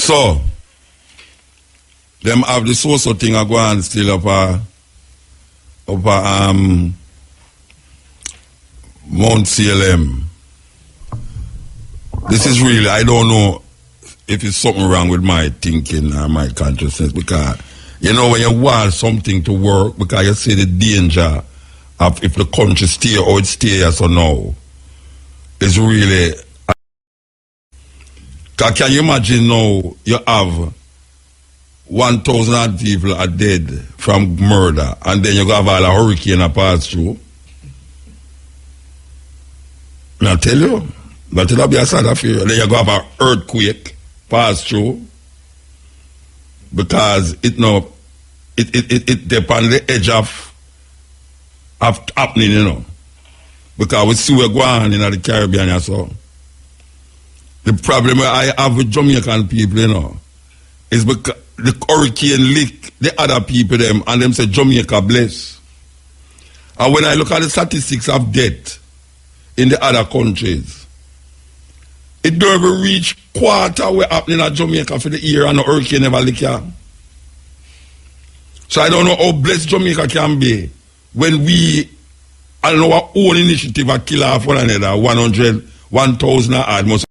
So, them have the so-so thing I go and still up Mount CLM. This is really, I don't know if it's something wrong with my thinking or my consciousness, because, you know, when you want something to work, because you see the danger of if the country stay or it stays or no, it's really... Can you imagine now you have 1,000 people are dead from murder, and then you have all a hurricane a pass through? I tell you, but it'll be a sad affair. Then you have an earthquake pass through, because it depends on the edge of happening, you know. Because we see we're going in the Caribbean, so. The problem I have with Jamaican people, you know, is because the hurricane lick the other people them, and them say Jamaica bless. And when I look at the statistics of death in the other countries, it don't even reach quarter where happening at Jamaica for the year and the hurricane never lick ya. So I don't know how blessed Jamaica can be when we, on our own initiative, are kill off one another, 1,000 odd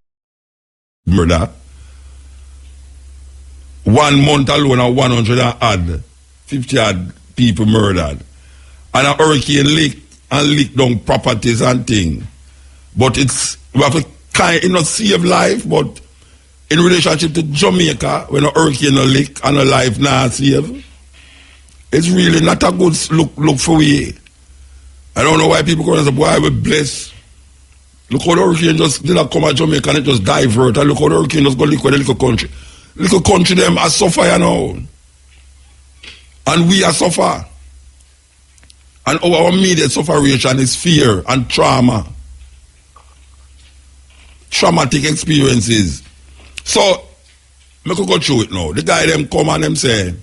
murder. 1 month alone, 100 odd, 50 odd people murdered. And a hurricane lick down properties and things. But it's, we have to kind of not save life, but in relationship to Jamaica, when a hurricane lick and a life not save, it's really not a good look for we. I don't know why people go and say, boy, we're blessed. Look how the hurricane just did not come at Jamaica and it just divert. And look how the hurricane just go liquid the little country. Little country them are suffer, you know. And we are suffer. And our immediate sufferation is fear and trauma. Traumatic experiences. So, I could go through it now. The guy them come and them say,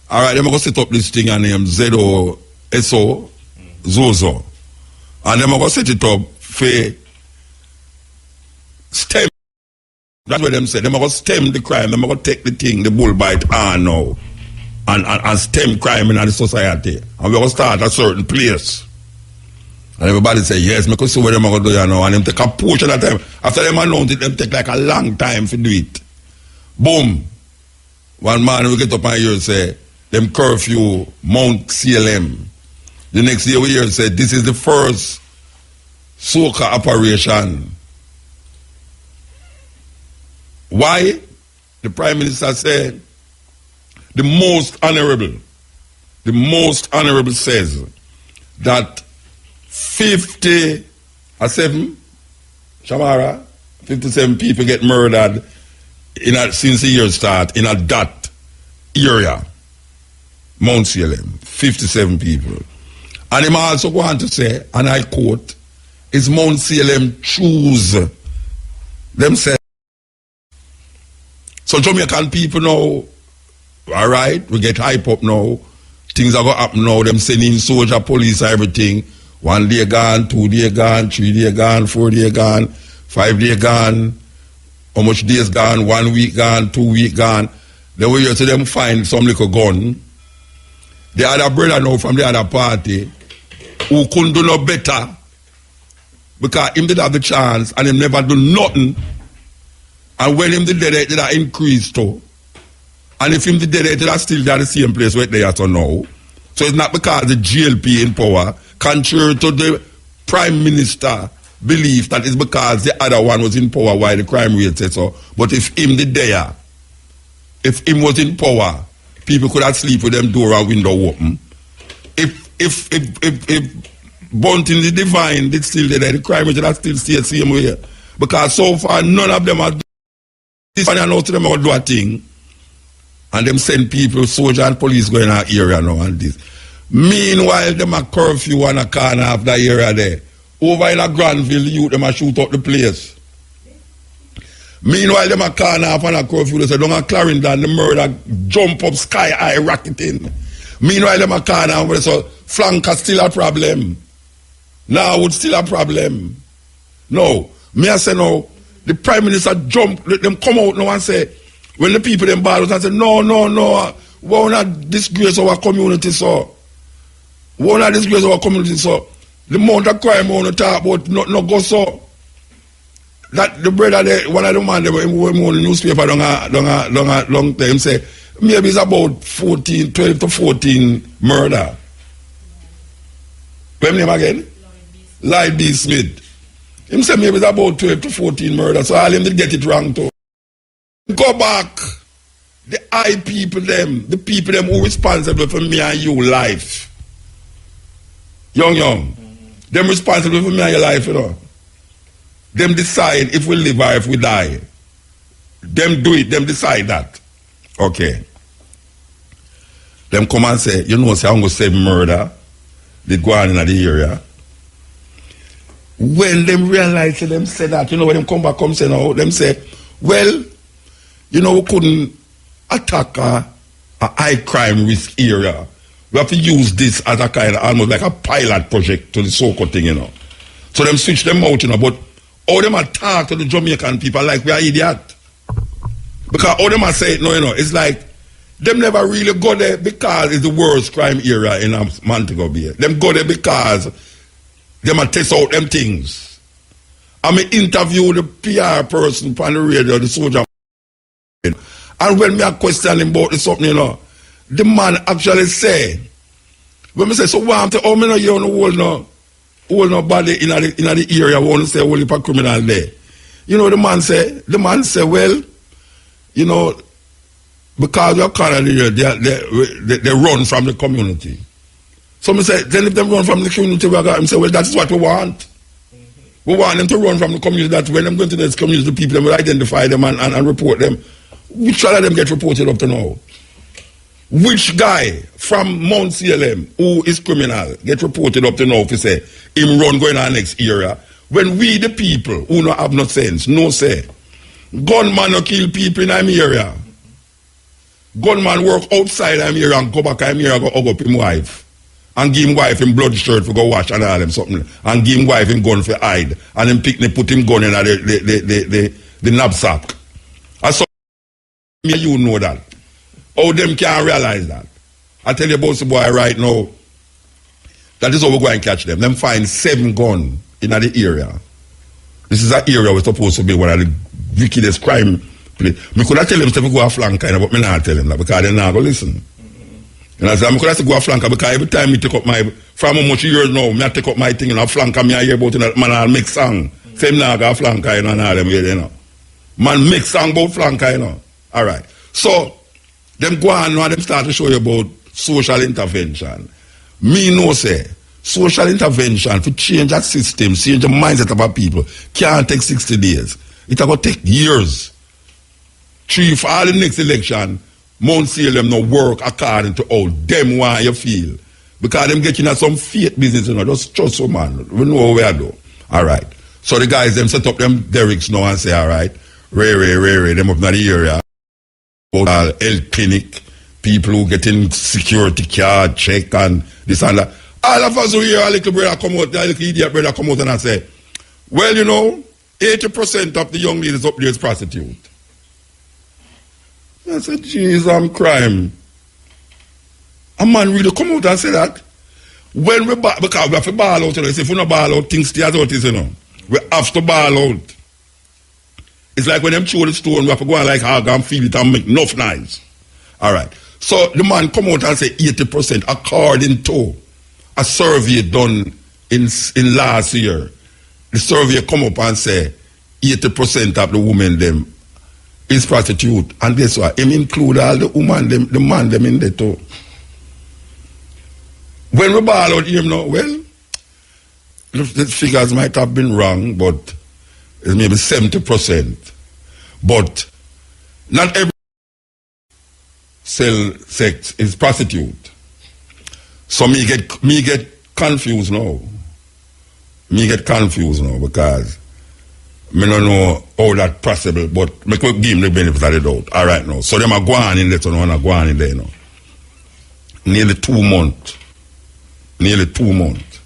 all right, them going to set up this thing and name Z-O-S-O, Zozo. And them going to set it up for stem. That's what them say. Them going to stem the crime. Them going to take the thing, the bull bite on now. And stem crime in the society. And we're going to start at a certain place. And everybody say, yes, I can see what them going to do now. And them take a portion of time. After them announce it, them take like a long time to do it. Boom. One man will get up and hear say, them curfew, Mount CLM. The next day we hear say, this is the first soca operation. Why? The Prime Minister said, the most honorable says that 57 people get murdered since the year start in a that area. Mount CLM, 57 people. And him also go on to say, and I quote, is Mount CLM choose themselves. So Jamaican people now, all right, we get hype up now. Things are going to happen now. Them sending soldier, police, everything. 1 day gone, 2 day gone, 3 day gone, 4 day gone, 5 day gone. How much days gone? 1 week gone, 2 week gone. Then we hear to them find some little gun. The other brother now from the other party who couldn't do no better because him did have the chance and him never do nothing. And when him did it, did that increase too. And if him did it, did that still at the same place where they are to now. So it's not because the GLP in power, contrary to the Prime Minister belief that it's because the other one was in power why the crime rate said so. But if him did there, if him was in power, people could have sleep with them door and window open. If Bunting the Divine did still there, the crime rate would still stay the same way. Because so far none of them are doing this one, and now to them are do a thing. And them send people, soldier and police going in our area now and this. Meanwhile, them a curfew on a corner of the area there. Over in a Granville, youth them a shoot up the place. Meanwhile, them a corner off on a curfew, they say, don't a Clarendon, the murder jump up sky high rocketing. Meanwhile, them a corner off, they say, flanker still a problem. Now would still a problem. No. Me I say no, the Prime Minister jump, let them come out now and say, When the people them ball out and say, no, we will not disgrace our community, so. We will not disgrace our community, so. The amount of crime we want to talk about, no go so. That the brother there, one of the man there, who in the newspaper long time say, maybe it's about 12 to 14 murder. What's name again? Lloyd B. Smith. Him say maybe it's about 12 to 14 murder, so all him did get it wrong too. Go back. The I people them, the people them who responsible for me and you life. Young. Them responsible for me and your life, you know. Them decide if we live or if we die. Them do it, them decide that. Okay. Them come and say, you know, say I'm going to say murder. They go on in the area. When them realize, them say that, you know, when them come back, come say now, them say, well, you know, we couldn't attack a high crime risk area. We have to use this as a kind of, almost like a pilot project to the so-called thing, you know. So them switch them out, you know, but all them attack to the Jamaican people like we are idiot. Because all them are say, no, you know, it's like, them never really go there because it's the worst crime area in Montego Bay. Them go there because them a test out them things. I mean, interview the PR person on the radio, the soldier. And when me a question him about something, you know, the man actually say, when me say, so what I'm saying, oh, me no hear on the whole nobody in the area want to say only for criminal there. You know, the man say, well, you know, because you're kind of they run from the community. So me say, then if they run from the community, we got him say, well, that's what we want. We want them to run from the community. That when them going to this community, the people them will identify them and report them. Which one of them get reported up to now? Which guy from Mount CLM who is criminal get reported up to now to say him run going on next area? When we the people who no have no sense, no say, gunman no kill people in our area. Gunman work outside our area and go back our area and go hug up him wife. And give him wife him blood shirt for go wash and all them something. And give him wife him gun for hide. And him put him gun in the knapsack. And so you know that. How them can't realize that. I tell you about the boy right now. That is how we go and catch them. Them find 7 guns in the area. This is an area we're supposed to be one of the wickedest crime place. I could have tell them to go a flank kind of, but I not tell them that because they're not going to listen. And I said, I could have to go a flank because every time I take up my, from how much years now, I take up my thing and I flank and I hear about it, man, I'll make song. Same now, I got a flank, you know, and all them, you know. Man, make song about flank, you know. All right. So, them go on and them start to show you about social intervention. Me know say, social intervention to change that system, change the mindset of our people, can't take 60 days. It's going to take years. 3 for all the next election, Mount Salem no work according to how them want you feel. Because them getting at some fake business, you know, just trust some man. We know what we are doing. All right. So the guys, them set up them derricks now and say, all right, Ray, them up in the area. Health clinic, people who getting security card, check and this and that. All of us who hear a little brother come out, a little idiot brother come out and I say, well, you know, 80% of the young ladies up there is prostitute. I said, geez, I'm crime. A man really come out and say that. When we because we have to ball out, you know, if we don't ball out, things stay as it is, you know. We have to ball out. It's like when them throw the stone, we have to go and like hog and feel it and make enough noise. All right. So the man come out and say 80% according to a survey done in last year. The survey come up and say 80% of the women them is prostitute. And guess what? Him include all the woman them, the man them in there too. When we ball out him now, well, the figures might have been wrong, but it's maybe 70%. But not every sell sex is prostitute. So me get confused now. Me get confused now because me don't know how that's possible, but me could give him the benefit of the doubt. All right now. So them are going in there, so no one go on in there now. Nearly 2 months. Nearly 2 months.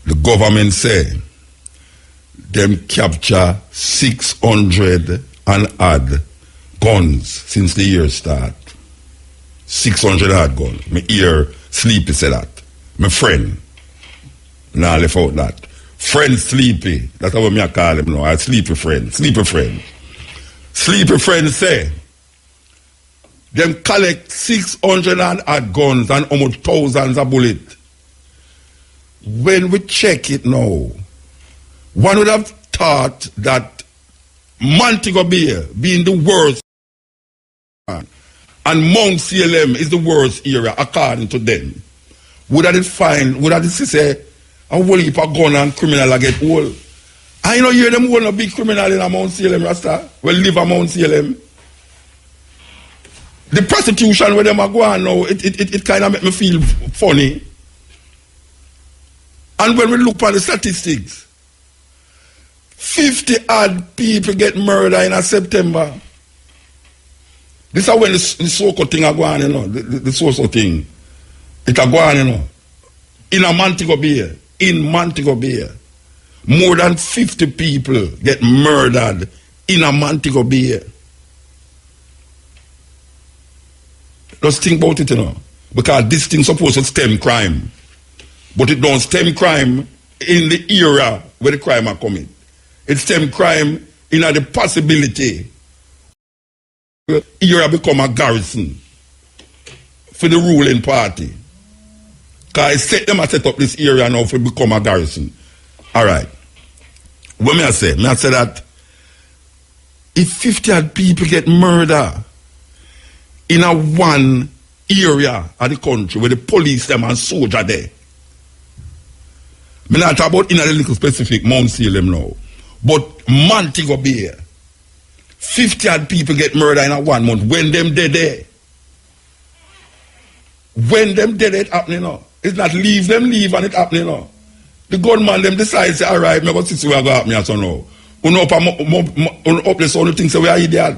The government say them capture 600 and add guns since the year start. 600 odd guns. Me hear Sleepy say that. My friend. Nah, left out that. Friend Sleepy. That's how me I call him now. A Sleepy friend. Sleepy friend. Sleepy friend say, them collect 600 odd guns and almost thousands of bullets. When we check it now, one would have thought that Montego Bay being the worst and Mount CLM is the worst area according to them. Would that say a whole heap of gun and criminal get old? I know hear them whole a big criminal in a Mount CLM, Rasta. Well, live a Mount CLM. The prostitution where them are going now, it kind of make me feel funny. And when we look at the statistics, 50 odd people get murdered in a September. This is when the so-called thing are going, you know, the so-called thing. It's going, you know. In a Montego Bay, more than 50 people get murdered in a Montego Bay. Just think about it, you know. Because this thing supposed to stem crime. But it don't stem crime in the era where the crime are committed. It stem crime in the possibility era become a garrison for the ruling party. Because them set up this area now for become a garrison. Alright. What may I say? May I say that if 50 odd people get murdered in a one area of the country where the police them and soldier there. Me not talk about in a little specific Mount Salem now. But Montego Bay, 50 odd people get murdered in a 1 month. When them dead there. When them dead it happening now. It's not leave them leave and it happening now. The gunman them decide say, alright, me go see where I go happen here so now. Uno up this only thing say we are idiot.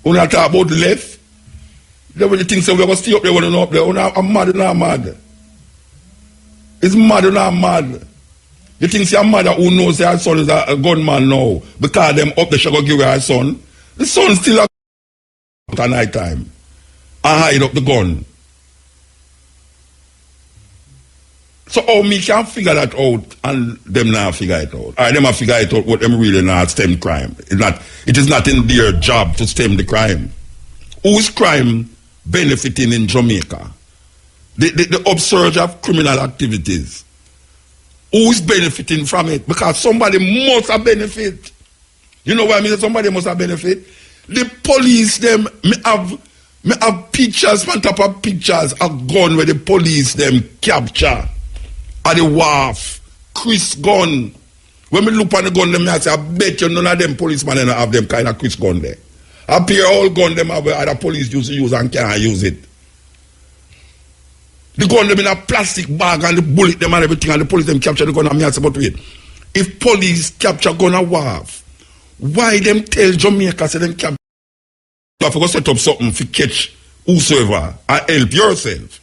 Uno talk about the left. They will think say we go stay up there when you up there. Uno I'm mad or not mad. It's mad or not mad. You think your mother who knows her son is a gunman now because them up the she go give her son. The son still at night time and hide up the gun. So how me can figure that out and them not figure it out. Alright, them a figure it out what them really not stem crime. It is not in their job to stem the crime. Who's crime benefiting in Jamaica? The upsurge of criminal activities. Who's benefiting from it? Because somebody must have benefit. You know what I mean? Somebody must have benefit. The police, them, me have pictures, on top of pictures, a gun where the police, them, capture at the wharf. Chris gun. When me look on the gun, them, I say, I bet you none of them policemen don't have them kind of Chris gun there. I pair all gun them have other police used to use and can't use it. The gun them in a plastic bag and the bullet them and everything and the police them capture the gun and me I say, but wait, if police capture gun a wharf, why them tell Jamaica say them capture? You have to go set up something to catch whosoever and help yourself.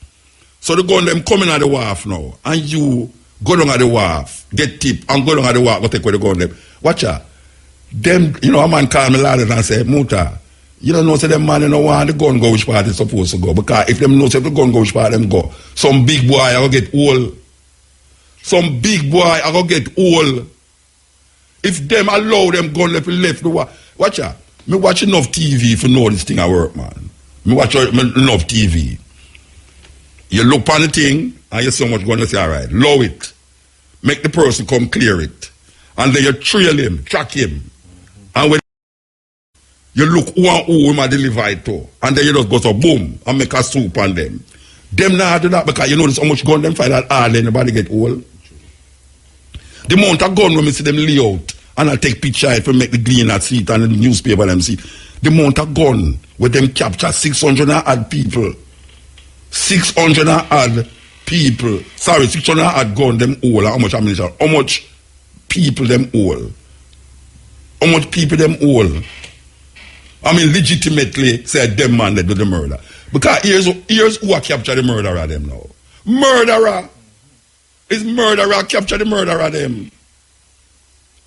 So the gun them coming at the wharf now and you go down at the wharf, get tip and go down at the wharf, go take away the gun them. Watch out. Them, you know, a man call me ladder and say, Muta, you don't know say them man you know want the gun go which part is supposed to go. Because if them know say the gun go which part them go, some big boy I go get old. Some big boy I go get old. If them allow them gun left the war. Watch out. Me watch enough TV if you know this thing I work, man. Me watch enough TV. You look on the thing and you so much going to say, alright, low it. Make the person come clear it. And then you trail him, track him. And when you look who and who him a deliver it to, and then you just go so boom and make a soup on them. Them not do that because you know there's so much gun them fight that hard anybody get old. The amount of gun when we see them lay out and I take picture if we make the Gleaner see it and the newspaper them see. The amount of gun where them capture 600 and odd people. 600 and odd people. Sorry, 600 and odd gun them all. How much ammunition? How much people them all? How much people them all? I mean, legitimately say them man that do the murder. Because here's who I capture the murderer them now. Murderer! Is murderer capture the murderer them.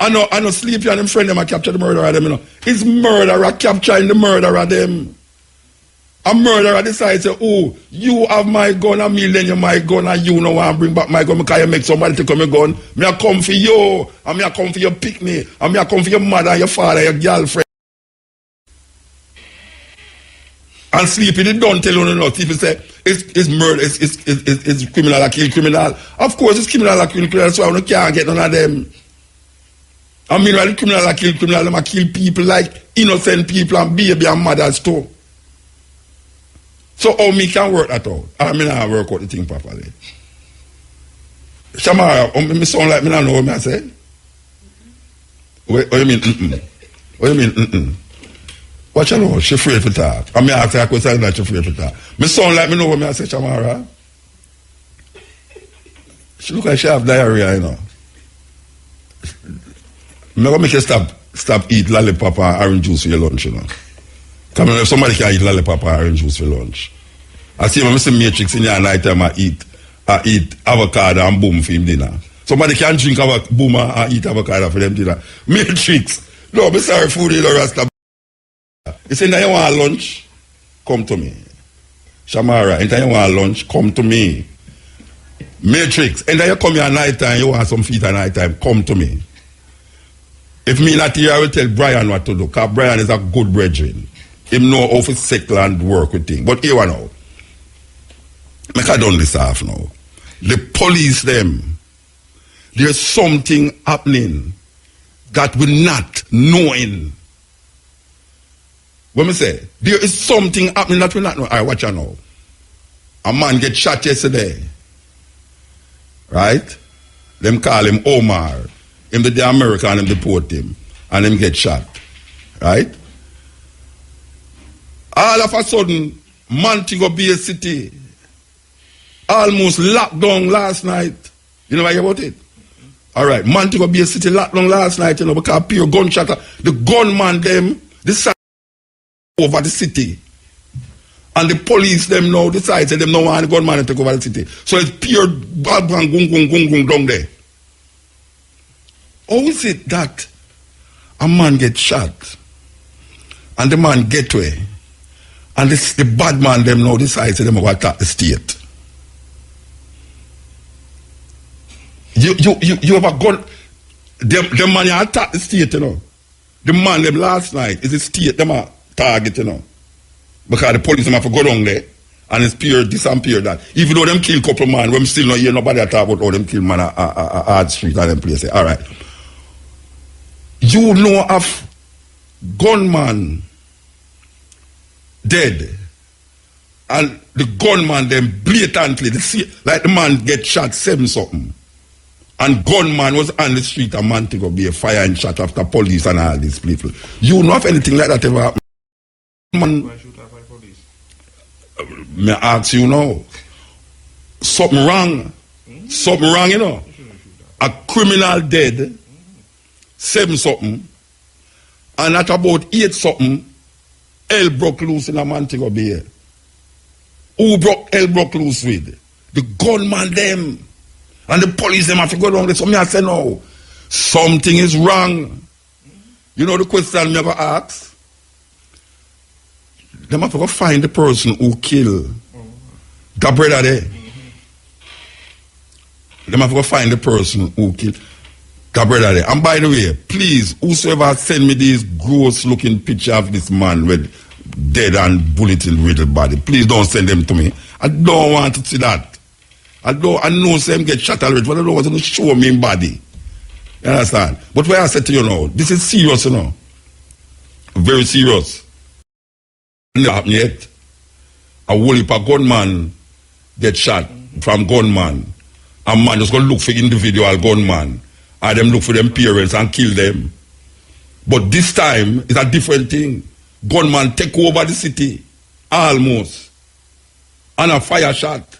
I know Sleepy and them friend them a capture the murderer them, you know. It's murderer capturing the murderer them. A murderer decides, oh, you have my gun and me lend you my gun and you know want to bring back my gun because you make somebody take my gun. Me a come for you, and me a come for your picnic, and me a come for your mother, your father, your girlfriend. And Sleepy, they don't tell you nothing. If you say it's murder, it's criminal, I kill criminal. Of course, it's criminal, I kill criminal, that's why I can't get none of them. I mean, when the criminal, I kill criminal, them I kill people like innocent people and baby and mothers too. So how me can work that out? I mean, I work out the thing properly. Shamara, me sound like me not know what I say? What you mean, What you mean, What you know? She afraid for talk. I mean, I ask her a question that she afraid for talk. Me sound like me know what I say, Shamara. She look like she have diarrhea, you know. I'm going to make you stop eat lollipop and orange juice for your lunch, you know. Come on, if somebody can eat lollipop and orange juice for lunch. I see when I see Matrix in your night time, I eat avocado and boom for him dinner. Somebody can drink boom and eat avocado for them dinner. Matrix. No, I'm sorry, food in the rasta. You say, now you want lunch? Come to me. Shamara, anytime you want lunch, come to me. Matrix, and then you come here at night time, you want some feet at night time, come to me. If me not here, I will tell Brian what to do, because Brian is a good brethren. Him know how to settle and work with things. But here now, make I done this off now. The police them, there's something happening that we're not knowing. What me say? There is something happening that we're not knowing. All right, watch out now. A man get shot yesterday. Right? Them call him Omar. Him the American, him deport him. And him get shot. Right? All of a sudden, Montego Bay City almost locked down last night. You know what about it? Alright, Montego Bay City locked down last night, you know, because pure gunshot. The gunman them decide over the city. And the police them now decide that them no want the gunman to take over the city. So it's pure bang bang gung down there. How is it that a man gets shot and the man get away and the bad man them now decides that they will attack the state? You have a gun. The man you attack the state, you know. The man them last night is the state them a target, you know. Because the police them have to go down there and it's pure this and pure that. Even though them kill a couple man, we still not hear nobody talk about how them kill man at hard street and them place. All right. You know of gunman dead and the gunman them blatantly, like the man get shot 7 something. And gunman was on the street a man to go be a fire and shot after police and all these people. You know if anything like that ever happened? Man, why shoot after police? Me ask you now. Something wrong. Something wrong, you know. A criminal dead. 7 something. And at about 8 something, hell broke loose in a Montego Bay. Who hell broke loose with? The gunman them. And the police them have to go down there. So me I say no. Something is wrong. You know the question me ever ask? Them have to go find the person who killed the brother there. Them have to go find the person who killed the brother there. And by the way, please, whosoever send me these gross looking picture of this man with dead and bulletin riddled body, please don't send them to me. I don't want to see that. I know some get shot already, but I don't want to show me in body. You understand? But what I said to you now, this is serious, you know. Very serious. Not happened yet. A whole heap of gunman get shot from gunman. A man just go look for individual gunman. And them look for them parents and kill them. But this time, it's a different thing. Gunman take over the city. Almost. And a fire shot.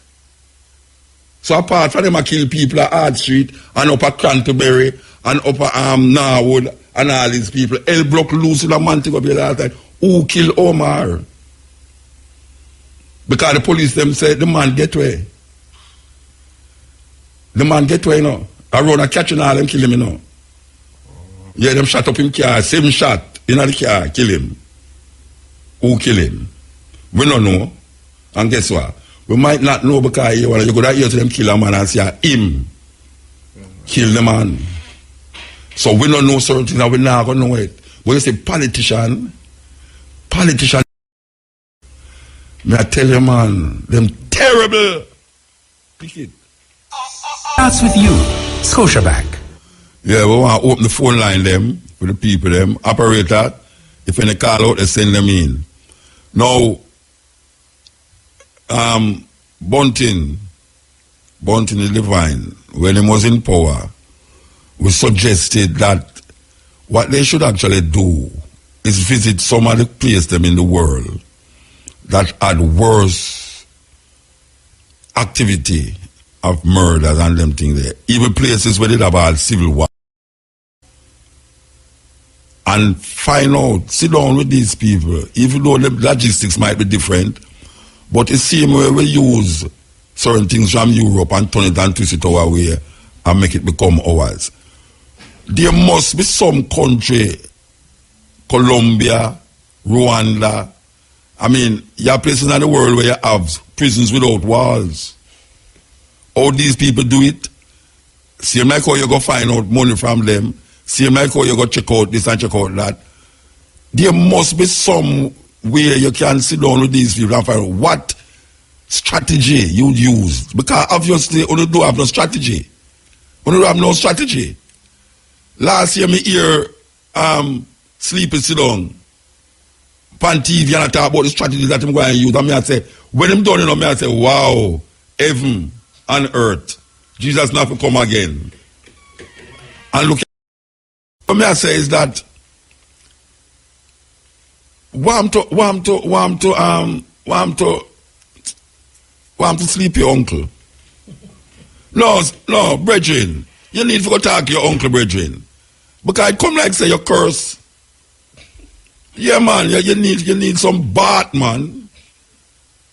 So apart from them I kill people at Hard Street and up at Canterbury and up at Norwood and all these people, hell broke loose in a Montego Bay last time. Who killed Omar? Because the police them said the man get away. The man get away now. I run a catch and all them kill him, you know. Yeah, them shot up him car, 7 shot in the car, kill him. Who kill him? We don't know. And guess what? We might not know because you go that here to them kill a man and say him kill the man. So we don't know certain things and we not gonna know it. But you say politician, may I tell you, man, them terrible. Pick it. Starts with you, Scotiabank. Yeah, we want to open the phone line them with the people them. Operator, if any call out, they send them in. Now, Bunting is divine. When he was in power, we suggested that what they should actually do is visit some of the places them in the world that had worse activity of murders and them things there. Even places where they have had civil war. And find out, sit down with these people, even though the logistics might be different, but the same way we use certain things from Europe and turn it and twist it our way and make it become ours. There must be some country, Colombia, Rwanda, I mean, you have places in the world where you have prisons without walls. How these people do it? Same like how you go find out money from them. Same like how you go check out this and check out that. There must be some way you can sit down with these people and find out what strategy you use. Because obviously, you don't have no strategy. You don't have no strategy. Last year, me hear Sleepy sit down. Pan TV and I talk about the strategies that I'm going to use. And me I say, when I'm done, me I say, wow, heaven and earth. Jesus not to come again. And look, what me I say is that want to sleep your uncle. No, brethren. You need to go talk to your uncle, brethren. Because it come like say you curse. Yeah, man, you need some bath, man.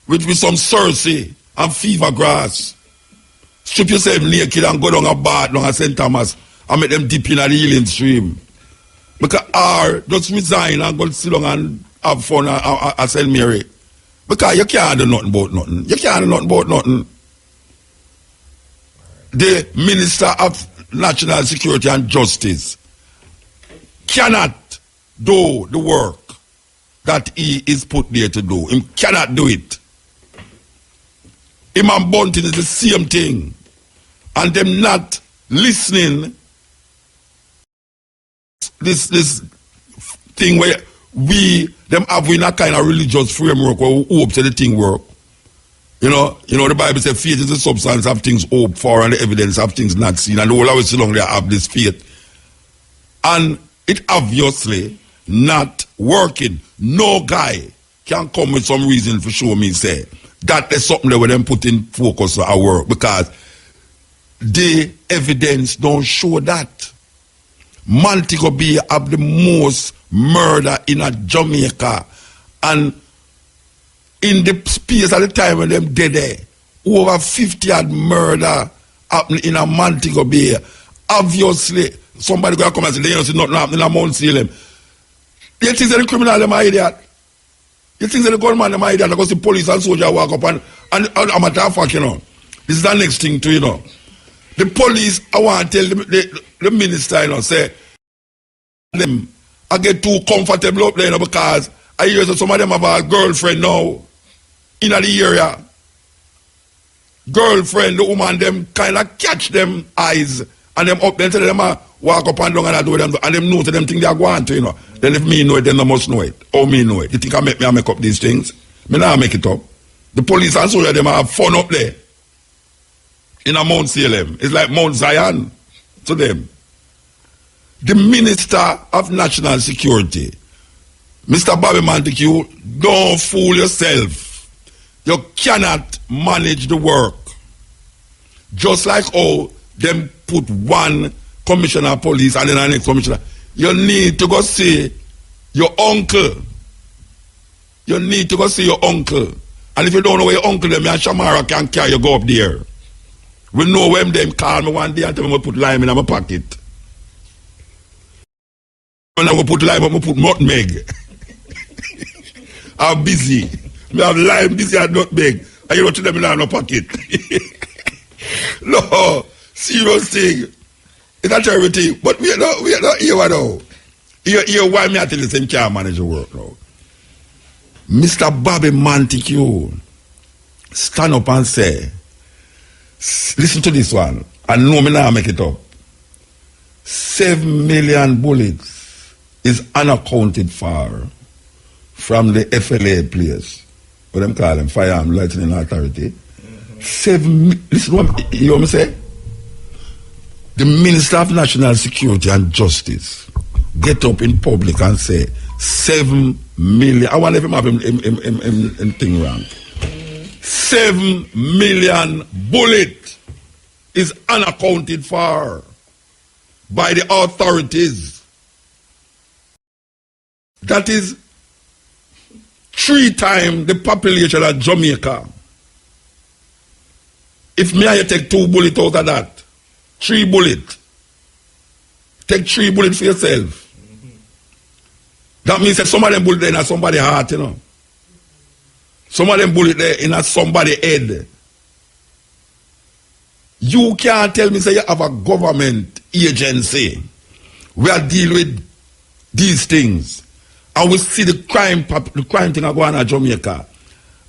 With some Cersei and fever grass. Strip yourself naked and go down a bath down at St. Thomas and make them dip in a healing stream. Because just resign and go sit down and have fun at St. Mary. Because you can't do nothing about nothing. You can't do nothing about nothing. The Minister of National Security and Justice cannot do the work that he is put there to do. He cannot do it. Him and Bunting is the same thing. And them not listening this thing where them have in a kind of religious framework where we hope that the thing work. You know the Bible says faith is the substance of things hoped for and the evidence of things not seen. And the whole of us long they have this faith. And it obviously not working. No guy can come with some reason for show me say that there's something that we them put in focus on our work because the evidence don't show that. Montego Bay have the most murder in a Jamaica, and in the space at the time when them dead there, over 50 had murder happening in a Montego Bay. Obviously, somebody gonna come and say they don't see nothing happening in Mount Salem. You think that the criminal them are idiot? You think that the gunman them are idiot because the police and soldier walk up and a matter of fact, this is the next thing too, The police, I want to tell the minister, say, them, I get too comfortable up there, because I hear that some of them have a girlfriend now in the area. Girlfriend, the woman, them kind of catch them eyes and them up there, tell them walk up and down and do them, and them know to them think they are going to, Then if me know it, then they must know it. Or me know it. You think I make up these things? Me not make it up. The police and soldier, them have fun up there. In a Mount Salem. It's like Mount Zion to them. The Minister of National Security, Mr. Bobby Montague, don't fool yourself. You cannot manage the work. Just like how them put one commissioner of police and then the next commissioner. You need to go see your uncle. You need to go see your uncle. And if you don't know where your uncle is, me and Shamara can carry you go up there. We know when them call me one day and tell me I put lime in my pocket. When I go put lime, I'm going to put nutmeg. I'm busy. I have lime, busy, and nutmeg. And you know, to them in a pocket. No, serious thing. It's a terrible thing. But we are not here now. Here, why me I tell you the same can't manage the work now. Mr. Bobby Montague stand up and say, listen to this one. I know me now make it up. 7 million bullets is unaccounted for from the FLA place. What them call them? Firearm Licensing Authority. 7, listen what you want me say? The Minister of National Security and Justice get up in public and say 7 million. I want to have him thing wrong. 7 million bullet is unaccounted for by the authorities. That is 3 times the population of Jamaica. If me and you take 2 bullets out of that, 3 bullets. Take 3 bullets for yourself. That means that some of them bullets there in somebody's heart, you know. Some of them bullets there in somebody's head. You can't tell me say you have a government agency where deal with these things. And we see the crime thing going on in Jamaica.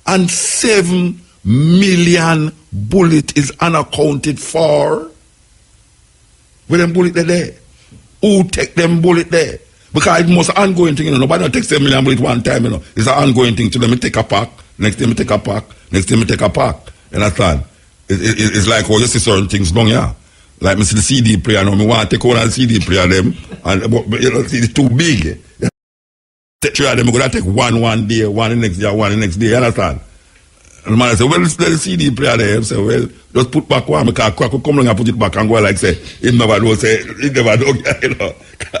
And 7 million bullet is unaccounted for. Where them bullet there? Who take them bullet there? Because it's most ongoing thing, you know. Nobody don't take 7 million bullet one time, you know. It's an ongoing thing. To them, take a pack. Next time, take a pack. Next time, take a pack. You understand? It's like, oh, you see certain things down here. Like, me see the CD player, now, me want to take one and CD player them. And, but you know, it's too big. Take 3 of them, I'm going to take one day, one the next day, one the next day. You understand? And the man say, well, let the CD player there. I say, well, just put back one, because crack will come along and put it back and go like say, he never know, you know,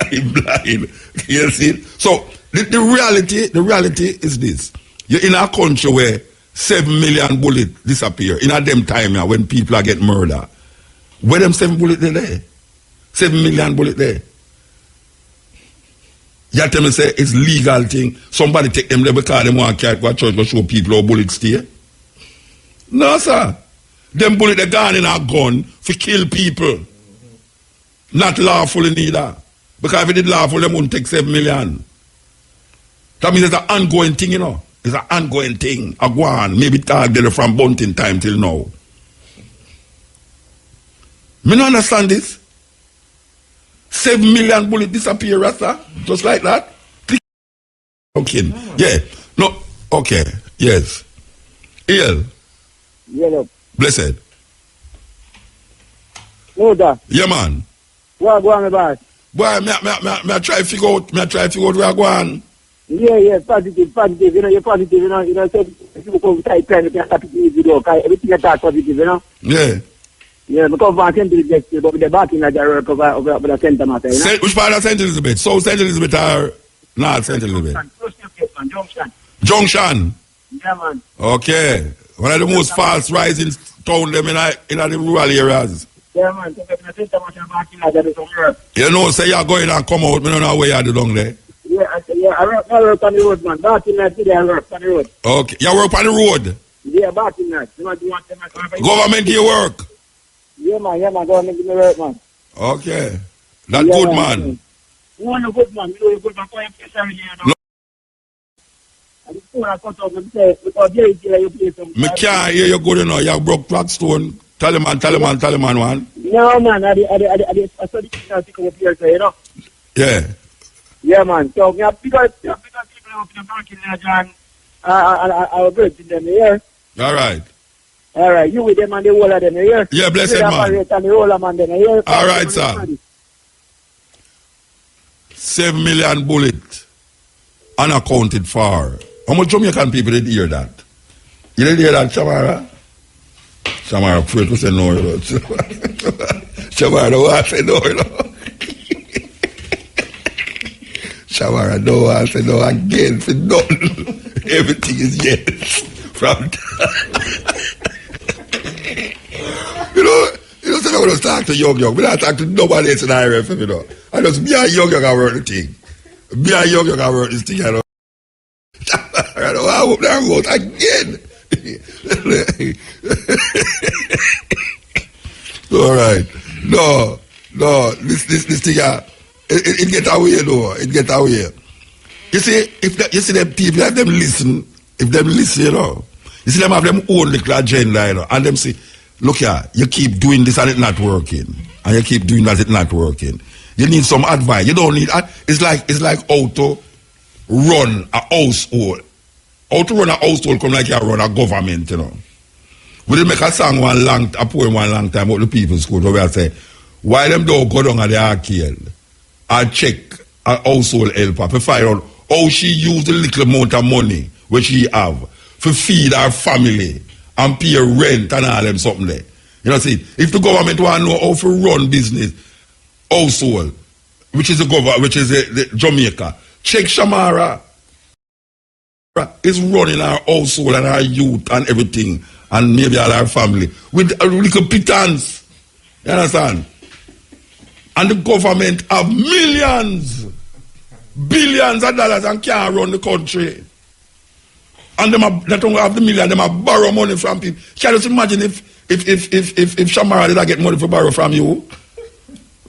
he's blind. You see? So, the reality is this. You're in a country where 7 million bullets disappear. In a them time here, when people are getting murdered. Where them 7 bullets there? 7 million bullets there. You tell me say it's legal thing. Somebody take them there because they want to go to church to show people how bullets stay. No, sir. Them bullets they gone in a gun to kill people. Not lawfully neither. Because if it did lawful, they wouldn't take 7 million. That means it's an ongoing thing, you know. It's an ongoing thing. A go on. Maybe target from bunting time till now. Me don't understand this. 7 million bullets disappear, Rasta. Just like that. Okay. Yeah. No. Okay. Yes. Iel. Yeah, Blessed. no, that. Yeah, man. What go on about? Boy, me try to figure out where I go on. Yeah, positive. You know, you're positive, you know, so if you come type pen, you can start to do video, because everything is that positive, you know? Yeah. Yeah, because van St. Elizabeth, but with the backing of the work over the St. Matter, you know? Which part of St. Elizabeth? South St. Elizabeth or North St. Elizabeth? Junction. Junction. Yeah, man. Okay. One of the most fast rising town them in the rural areas. Yeah, man. So if you St. Matter backing of the work. You know, say you're going and come out, me don't know where you do down there. Yeah, I work on the road, man. Backing that today, I work on the road. Okay. You work on the road? Yeah, backing that. You know, you want them to Government do you work? Yeah, man, government give me work, man. Okay. That yeah, good, man. You want a good man, you know, good man, for your place every day, you know. And the phone I cut off and say, because there is you play some. Me can't hear you good, you know. You broke Blackstone. Tell him one. No, man, I saw the thing I pick up here, you know. Yeah. Yeah, man. So, because people up in the bank in there, John, I'll break in them here. All right. All right, you with them and the whole of them here. Yeah, blessed man. And the whole of them here. All right, sir. 7 million bullets unaccounted for. How much Jamaican people did hear that? You did hear that, Shamara? Shamara afraid to say no, you know. Shamara don't want to say no, you know. Shamara don't want to say no again for nothing. Everything is yes. From You know, say I want to talk to young. We don't talk to nobody else in IRF, you know. I just me and young I work the thing. Me and you can work this thing, I know. I hope that goes again. All right. No, this thing, it get away, though. It get away. You see, you see them people, if them listen, you know, you see them have them own little agenda, you know, and them say, look here, you keep doing this and it's not working, and you keep doing that, it's not working. You need some advice. You don't need, it's like how to run a household. How to run a household come like you run a government, you know. We did make a song a poem one long time about the people's school where I say, why them don't go down at the arcade and check a household helper to find out how she use the little amount of money which she have to feed her family and pay rent and all them something there. You know, see, if the government want to know how to run business, household, which is the Jamaica, check Shamara is running our household and our youth and everything, and maybe all our family with a little pittance. You understand? And the government have millions, billions of dollars and can't run the country. And they don't have the million, they have borrow money from people. Can you just imagine if Shamara did not get money for borrow from you?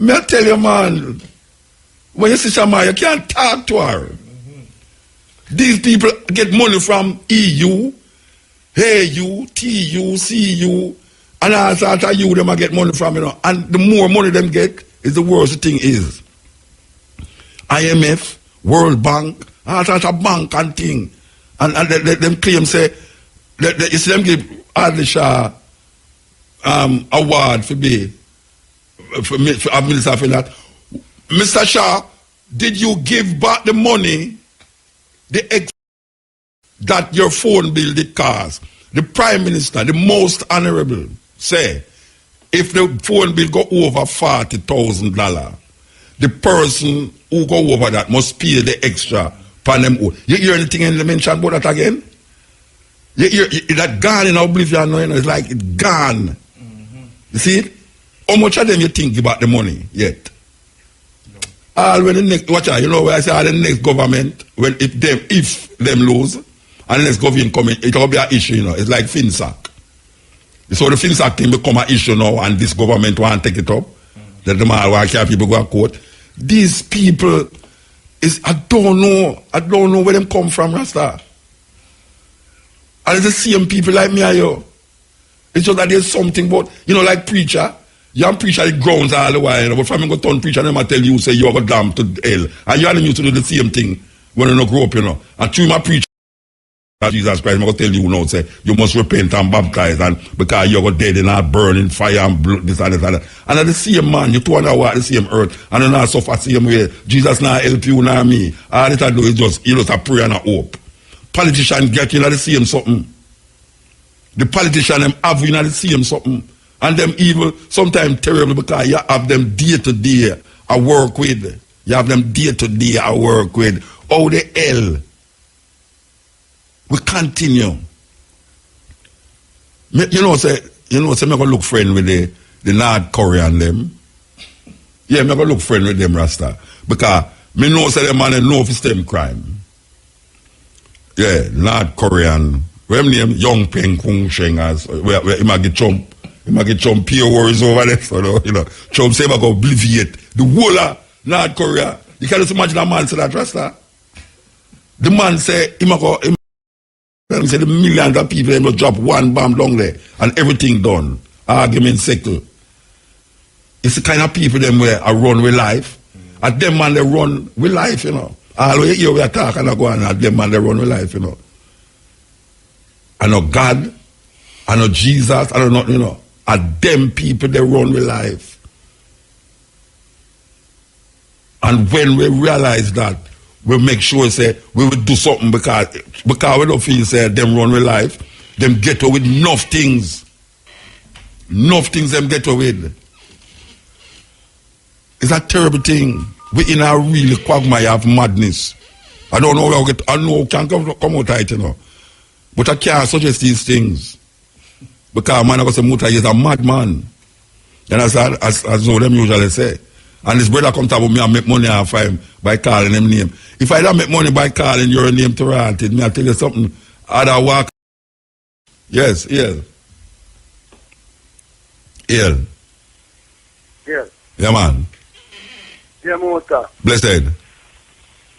May I tell you, man, when you see Shamara, you can't talk to her. These people get money from EU, AU, TU, CU, and all sorts of you them get money from, you know. And the more money them get, is the worse the thing is. IMF, World Bank, all sorts of bank and thing. And them claim say, you see them give Adli Shah award for Minister of Finance. Mr. Shah, did you give back the money that your phone bill did cost? The Prime Minister, the most honorable, say, if the phone bill go over $40,000, the person who go over that must pay the extra pan them. You hear anything in the mention about that again? You hear that gone in oblivion, you know, it's like it's gone. You see it? How much of them you think about the money yet? All when the next, watch out, you know where I say all the next government, when if them lose, and the next government come in, it will be an issue, you know. It's like FinSac. So the FinSac thing become an issue now, and this government want to take it up. That the man why can't people go to court. These people I don't know where them come from, Rasta. And it's the same people like me and you. It's just that there's something about, you know, like preacher. You and preacher the grounds all the while, you know, but from you go turn preacher, them I tell you, say you go damn to hell. And you and them used to do the same thing when you grow up, you know. And through my preacher, Jesus Christ, I'm going to tell you now, say, you must repent and baptize, and because you're going dead and not burning fire and blood, this and that. And at the same man, you two and walk the same earth, and you not suffer the same way. Jesus not help you, nor me. All that I do is just a prayer and a hope. Politicians get you at the same something. The politicians them have you at the same something. And them evil, sometimes terrible, because you have them day to day I work with. You have them day to day I work with. Oh, the hell. We continue. You know, say, I'm going to look friend with the North Korean them. Yeah, I'm going to look friend with them, Rasta. Because me know, say, them man know for stem crime. Yeah, North Korean. Where name Young Peng Kung Sheng as, where he might get Trump. He might get Trump peer worries over there. So, you know, Trump say, I'm going to obliviate the whole of North Korea. You can just imagine a man say that, Rasta. The man say, he said the millions of people they drop one bomb down there and everything done. Argument settled. It's the kind of people them where I run with life. At them man they run with life, you know. All we hear we attack and I go on, at them man they run with life, you know. I know God, I know Jesus, I don't know, you know. At them people they run with life. And when we realize that, we make sure say we will do something because we don't feel say them run with life, them get away with enough things. Enough things them get away with. It's a terrible thing. We in a really quagmire of madness. I don't know where I know can come out of it, you know. But I can't suggest these things. Because man I say Muta is a madman. You understand? As them usually say. And this brother come talk about me and make money off him by calling him name. If I don't make money by calling your name to royalty, me I tell you something, I'd walk. Yes, yeah. Yeah. Yeah. Yeah, man. Yeah, Mota. Blessed.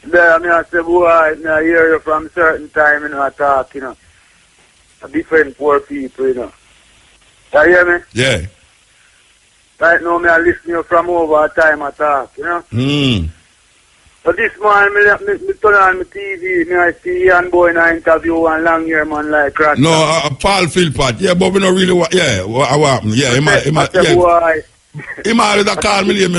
There, I say, boy, I hear you from certain time, I talk, different poor people, You hear me? Yeah. Right now, I listen to you from over a time, I talk, But this man, me turn on my TV, I see Ian Boy in an interview and long hair man like Rasta. No, Paul Philpott. Yeah, but we don't really want. Yeah, what happened? Yeah, he might. He might call me name,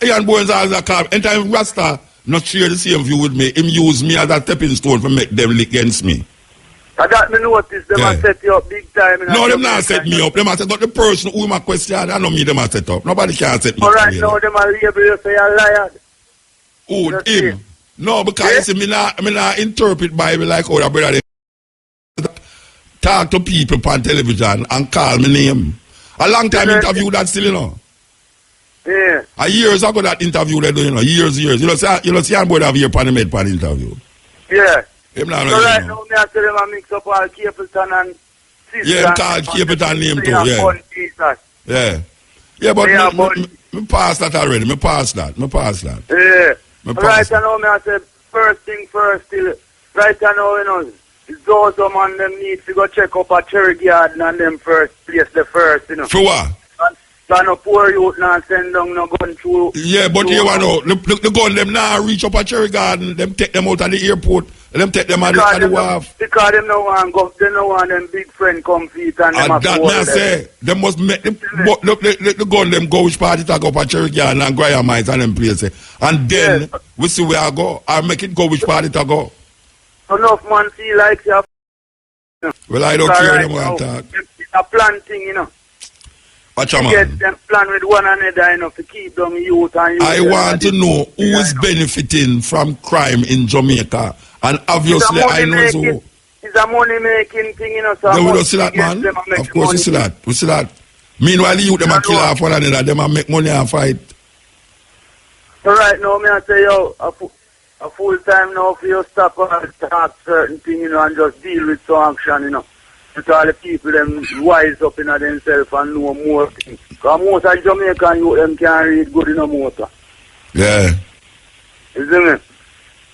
Ian Boy's always call me. Anytime Rasta not share the same view with me, him use me as a stepping stone to make them against me. I got me notice them and set you up big time. No, them not set me up. Them have set up the person who my question. I know me them have set up. Nobody can set me up. All right, now them are label you say you're a liar. Who, him? No, because me not interpret Bible like how the brother talk to people on television and call me name. A long time interview that still, Yeah. A years ago that interview they do, years. You know, see I'm going to have here pan interview. Yeah. Him not so right now, me I tell them I mix up all Capleton and Sister. Yeah, him call Capleton name too, yeah. Yeah. Yeah, but me pass that already. Me pass that. Yeah. Right now, me I say, first thing first, still, right now, it's those man them need to go check up a cherry garden and them first place the first, For what? So no poor youth now send down no gun through. Yeah, but you know, the gun them now reach up a cherry garden, them take them out of the airport, them take them out of the wharf. Because them no want go, they no want them big friend come feet and them that me I say, them must make them, the gun them go which party to go up a cherry garden and Graham Mines and them places. And then, we see where I go, I make it go which party to go. Enough man feel like you. Well, I don't care them want to talk. It's a plan thing, Watch a man. Get them plan with one another, to keep them youth and youth. I want to know who is benefiting from crime in Jamaica. And obviously, I know so. It's a money-making thing, So we don't see that, man. Of course, we see that. We see that. Meanwhile, the youth, them a kill off one another. Them a make money and fight. So right now, me I say, a full time now for you stop and talk certain things, and just deal with some action, With all the people them wise up in themselves and know more things. Because most of Jamaican youth them can't read good in a motor. Yeah. You see me?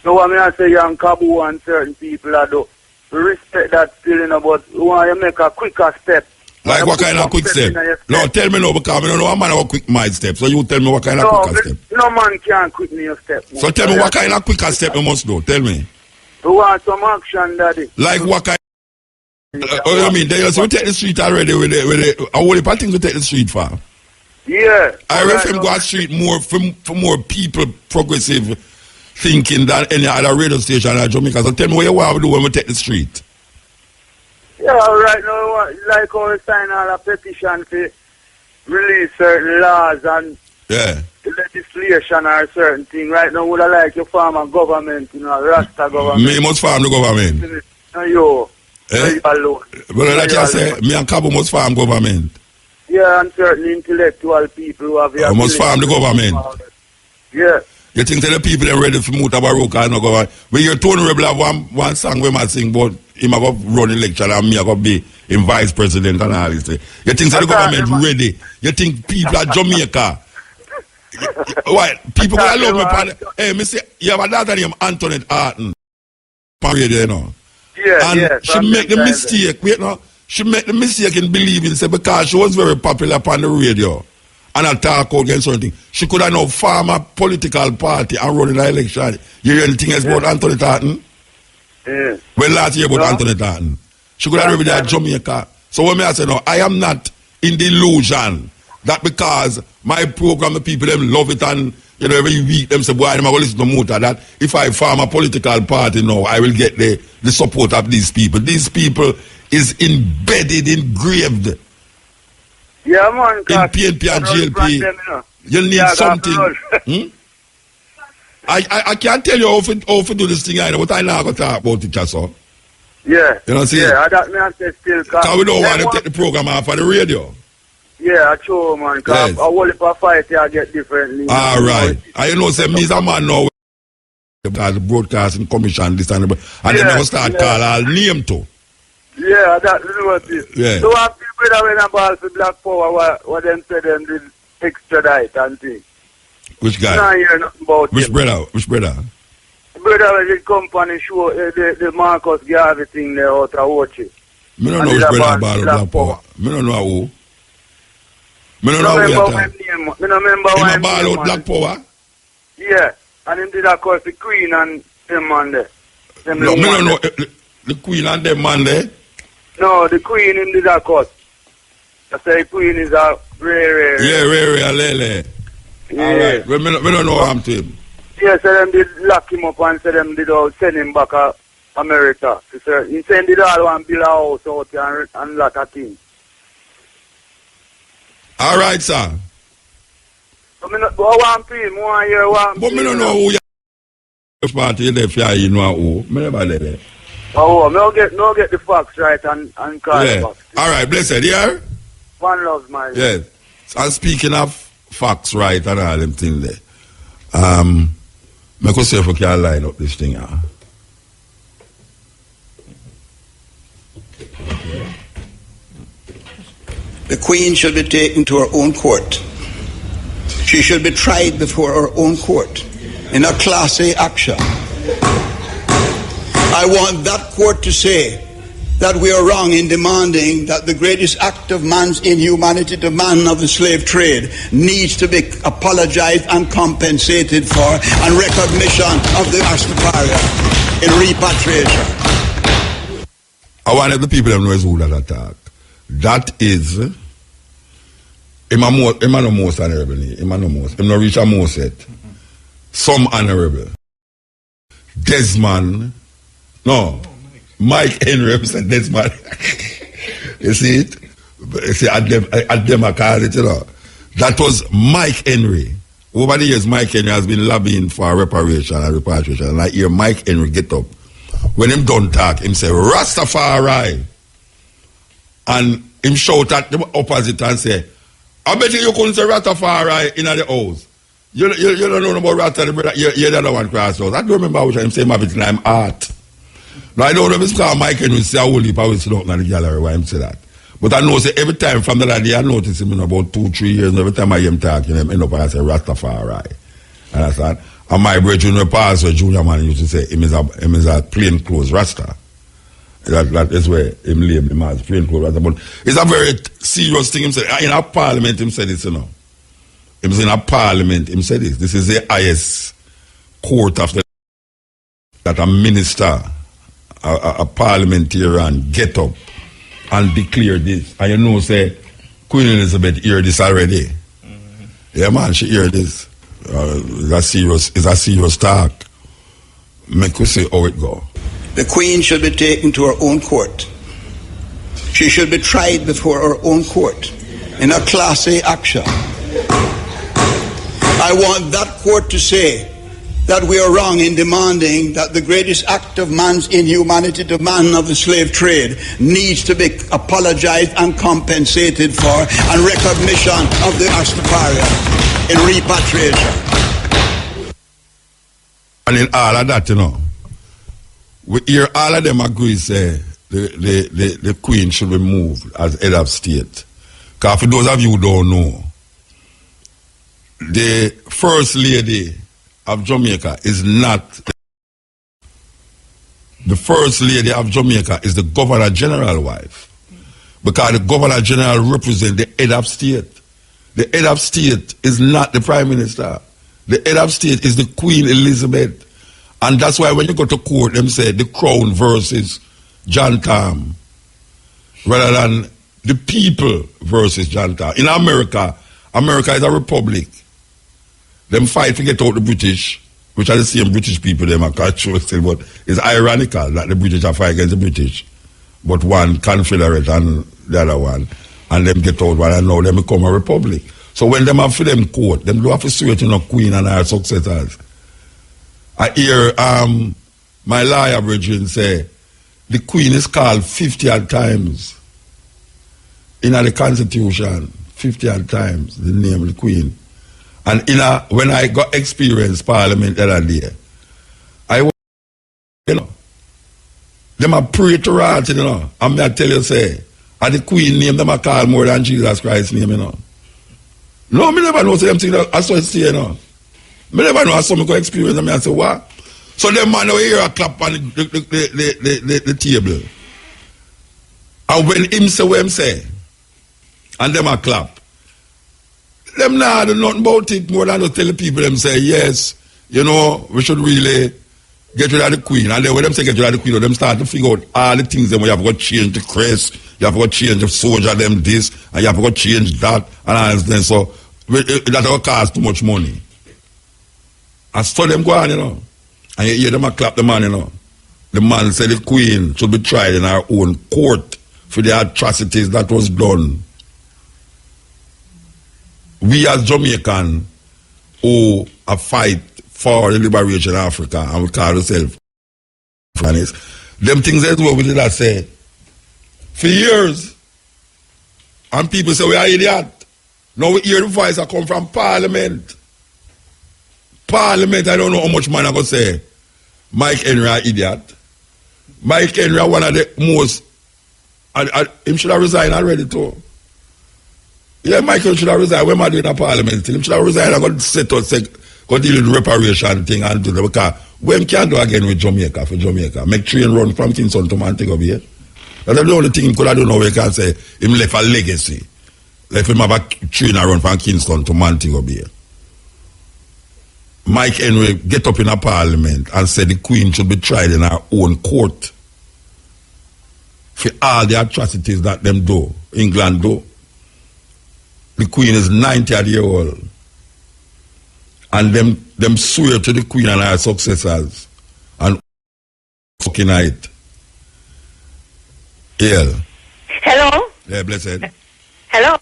Now what I say young Kabu and certain people are do. We respect that still, but we want to make a quicker step. Like what kind of quick step? No, tell me no, because I don't know a man have a quick mind step. So you tell me what kind of quicker step. No man can't quit me a step. So tell me what kind of quicker step you must do. Tell me. We want some action, Daddy. Like what kind? I mean, they also take the street already with the I only part things to take the street for. Yeah. I reckon go street more for more people progressive thinking than any other radio station in Jamaica. So tell me what you want to do when we take the street. Yeah, right now, like how we sign all a petition to release certain laws and legislation or certain thing. Right now, would I like your farmer government, Rasta government. Me must farm the government. No, you. Alone. But like I say, me and Cabo must farm government. Yeah, and certain intellectual people who have the must farm the government. Yeah. You think that the people are ready for Mutabaruka and no government? When you're Tony Rebel have one song we might sing, but him go run election and me I go be in vice president and all this. You think that the government ready? You think people at Jamaica? Why? People will love me. Hey, me say, you have a daughter named Antoinette Arton. Yeah, and she make the mistake, she make the mistake in believing, say, because she was very popular upon the radio and I talk out against something. She could have now form a political party and run in the election. You hear anything else about Antoinette Arton? Yeah. Well, last year about Antoinette Arton. She could have already at Jamaica. So when I say, no, I am not in the illusion that because my program, the people, them love it and every week them say, boy, I'm going to listen to Muta, that if I form a political party now, I will get the support of these people. These people is embedded, engraved. Yeah, man. In PNP and GLP. You need something. I can't tell you how to do this thing, but I know how to talk about it, so. Yeah. You know what I'm saying? Yeah, that me I say still. Because we don't want to take the program off of the radio. Yeah, true, man. Because Yes. I whole heap of fight I get differently. All right. I know say me is a man now because the broadcasting commission this and that, and then they will start call all name too. Yeah, that's what it is. Yeah. So what people that when I ball for Black Power, what them say them did extradite and things. Which guy? Nah, hear nothing about Which him. brother? Which brother? Brother when the company show the Marcus Garvey thing there out of Ochi. Me don't And know which the brother Black about Black Power. Me don't know who. Me don't know who you remember talk. when name. Me no remember Him when a ball name, out Black Power? Yeah. And him did of course the Queen and them man there. Them No, little me don't man know the Queen and them man there. No, the Queen him did a cut. I say Queen is a rare. Yeah, rare, lele. Yeah. All right. Well, me don't know what I'm to him. Yeah, so them did lock him up and say them did all send him back to America. So he said did all one build a house out here and lot of things. All right, sir. So me not one film, 1 year, one. But me don't know who you which party you there for you know who. Me never there. Oh, no get the facts right and call Yeah. back. All right, blessed, yeah? One love, man. Yes. And speaking of facts, right, and all them things there, I could see if we can line up this thing, yeah. The Queen should be taken to her own court. She should be tried before her own court in a Class A action. I want that court to say that we are wrong in demanding that the greatest act of man's inhumanity to man of the slave trade needs to be apologized and compensated for, and recognition of the Rastafarian in repatriation. I want the people to know who that attack. That is, him no most honorable. Him no reach a most yet. Some honorable. Desmond, no, Mike Henry said Desmond. You see it? You see, at them I call it, you know. That was Mike Henry. Over the years, Mike Henry has been lobbying for reparation and repatriation. And I hear Mike Henry get up. When him done talk, him say, Rastafari. And him shout at the opposite and say, I bet you couldn't say Rastafari in the house. You don't know about Rastafari, brother. You're the other one cross house. I don't remember which I'm saying my bit I'm art. Now I don't know if it's because Mike Henry say I will leave, I will sit out in the gallery why him say that. But I know say every time from the day I notice him in about 2-3 years, every time I hear him talking, him end up and I say Rastafari. Understand? And my brother, pastor, junior man, used to say him is a plain clothes Rasta. That is where him label him as plain clothes Rasta. But it's a very serious thing. Him said in a parliament, him said this, you know. Him in a parliament, him said this. This is the highest court of the that a minister, a parliamentarian get up and declare this. And you know, say Queen Elizabeth hear this already. Mm-hmm. Yeah, man, she hear this. It's a serious talk. Make we see how it go. The Queen should be taken to her own court. She should be tried before her own court in a Class A action. I want that court to say that we are wrong in demanding that the greatest act of man's inhumanity to man of the slave trade needs to be apologized and compensated for, and recognition of the Rastafarian in repatriation. And in all of that, you know, we hear all of them agree say the Queen should be moved as head of state. Because for those of you who don't know, the First Lady of Jamaica is not the First Lady of Jamaica is the Governor General wife. Because the Governor General represents the head of state. The head of state is not the Prime Minister. The head of state is the Queen Elizabeth. And that's why when you go to court, them say the Crown versus John Tam, rather than the people versus John Tam. In America, America is a republic. Them fight to get out the British, which are the same British people, them are cultural still, but it's ironical that the British are fighting against the British, but one Confederate and the other one, and them get out one and now them become a republic. So when them have for them court, them do have to straighten up Queen and her successors. I hear my lawyer brethren say the Queen is called 50 odd times in the Constitution. 50 odd times, the name of the Queen. And when I got experience Parliament the other day, I was, them a pray to royalty, and me I tell you, say, and the Queen name, them a call more than Jesus Christ's name, No, me never know, say them things, I saw it say, Me never know, I saw me go experience, and I say, what? So them man over here a clap on the table. And when him say what him say, and them a clap, them not do nothing about it more than to tell the people them say, yes, we should really get rid of the Queen. And then when them say get rid of the Queen, them start to figure out all the things them where you have got to change the crest, you have got to change the soldier them this, and you have got to change that, and all that. So that will cost too much money. I saw them go on, and you hear them a clap the man, The man said the Queen should be tried in her own court for the atrocities that was done. We as Jamaican who a fight for the liberation of Africa, and we call ourselves them things that we did that say for years, and people say we are idiot. Now we hear the voice that come from Parliament. Parliament, I don't know how much man I go say Mike Henry an idiot. Mike Henry one of the most, him should have resigned already too. Yeah, Michael should have resigned. When am I doing a Parliament? Him should have resigned and go set out, go deal with reparation thing and do that. Because when can do again with Jamaica for Jamaica? Make train run from Kingston to Montego Bay. That's the only thing he could have done now. We can say him left a legacy. Left him have a train run from Kingston to Montego Bay. Mike Henry get up in a Parliament and said the Queen should be tried in her own court for all the atrocities that them do, England do. The Queen is 90 years old. And them swear to the Queen and her successors and fucking night. Yeah. Hello? Yeah, blessed. Hello?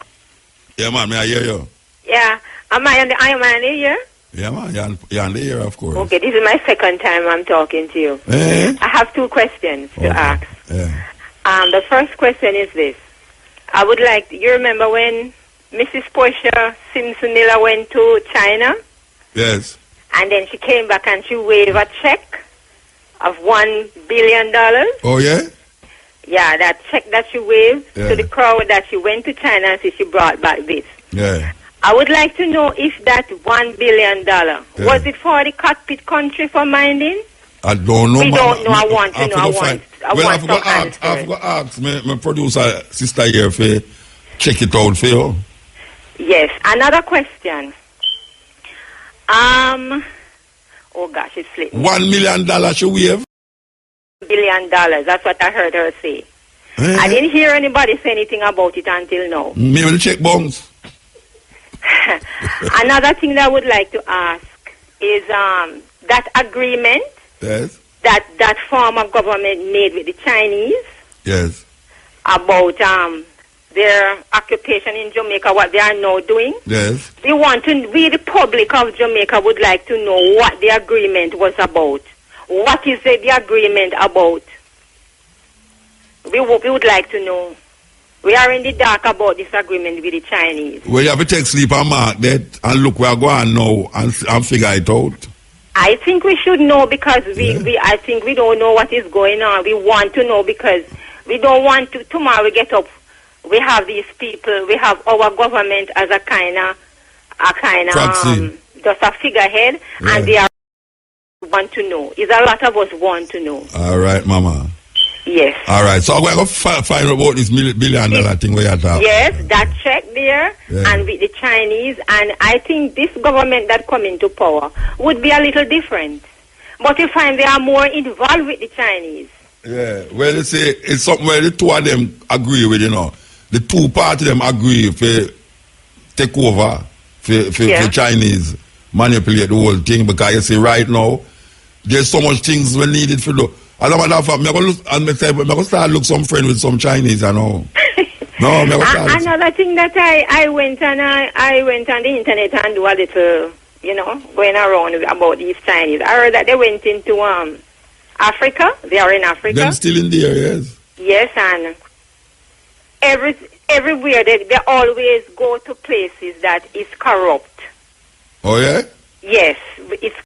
Yeah, man, may I hear you? Yeah. Am I on the here? Yeah, man, you're on the air, of course. Okay, this is my second time I'm talking to you. Eh? I have two questions to ask. Yeah. The first question is this. I would like, you remember when Mrs. Portia Simpson Miller went to China? Yes. And then she came back and she waved a check of $1 billion. Oh, yeah? Yeah, that check that she waved to the crowd that she went to China and she brought back this. Yeah. I would like to know if that $1 billion, was it for the cockpit country for minding? I don't know. We don't know. I want to know. I want to ask my producer sister here for check it out for you. Yes. Another question. Oh gosh, it's slipped. $1 million she wave? $1 billion. That's what I heard her say. I didn't hear anybody say anything about it until now. Maybe the check bounce. Another thing that I would like to ask is that agreement that form of government made with the Chinese about their occupation in Jamaica, what they are now doing. Yes. We the public of Jamaica would like to know what the agreement was about. What is the agreement about? We would like to know. We are in the dark about this agreement with the Chinese. Well, you have to take sleep and mark that and look where I go on now and figure it out. I think we should know because I think we don't know what is going on. We want to know because we don't want to, tomorrow we get up, we have these people, we have our government as a kind of just a figurehead, and they are want to know. Is a lot of us want to know. All right, Mama. Yes. All right, so I'm going to find out about this $1 billion thing we are talking. Yes, that check there, and with the Chinese, and I think this government that come into power would be a little different. But you find they are more involved with the Chinese. Yeah, well, you see, it's something where the two of them agree with, The two parties them agree for take over, for Chinese manipulate the whole thing, because you see, right now, there's so much things we needed for do. As a matter of fact, I'm going to start look some friend with some Chinese, No, another thing that I went on the internet and do a little, going around about these Chinese. I heard that they went into Africa. They are in Africa. Them still in there, yes. Yes, and everywhere they always go to places that is corrupt. Oh yeah? Yes, it's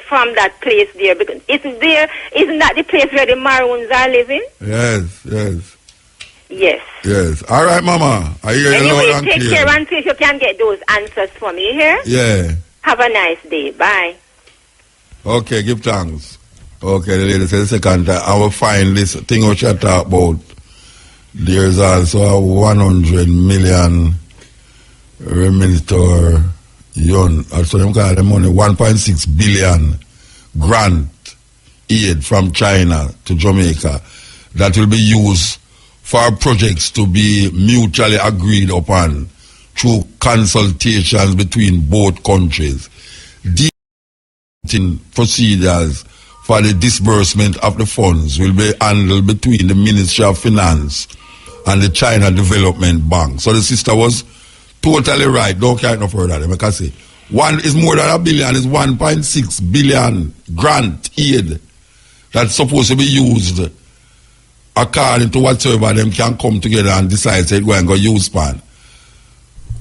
from that place there, because isn't that the place where the Maroons are living? Yes. All right, Mama. I hear you loud and clear. Take care and see if you can get those answers for me here. Yeah. Have a nice day. Bye. Okay, give thanks. Okay, the lady said the second time, I will find this thing which I talk about. There's also a 100 million remitter yuan, so them call the money 1.6 billion grant aid from China to Jamaica that will be used for projects to be mutually agreed upon through consultations between both countries. The procedures for the disbursement of the funds will be handled between the Ministry of Finance and the China Development Bank. So the sister was totally right. Don't carry no further. They make her say one is more than $1 billion, is 1.6 billion grant aid that's supposed to be used according to whatsoever them can come together and decide to go and go use pan.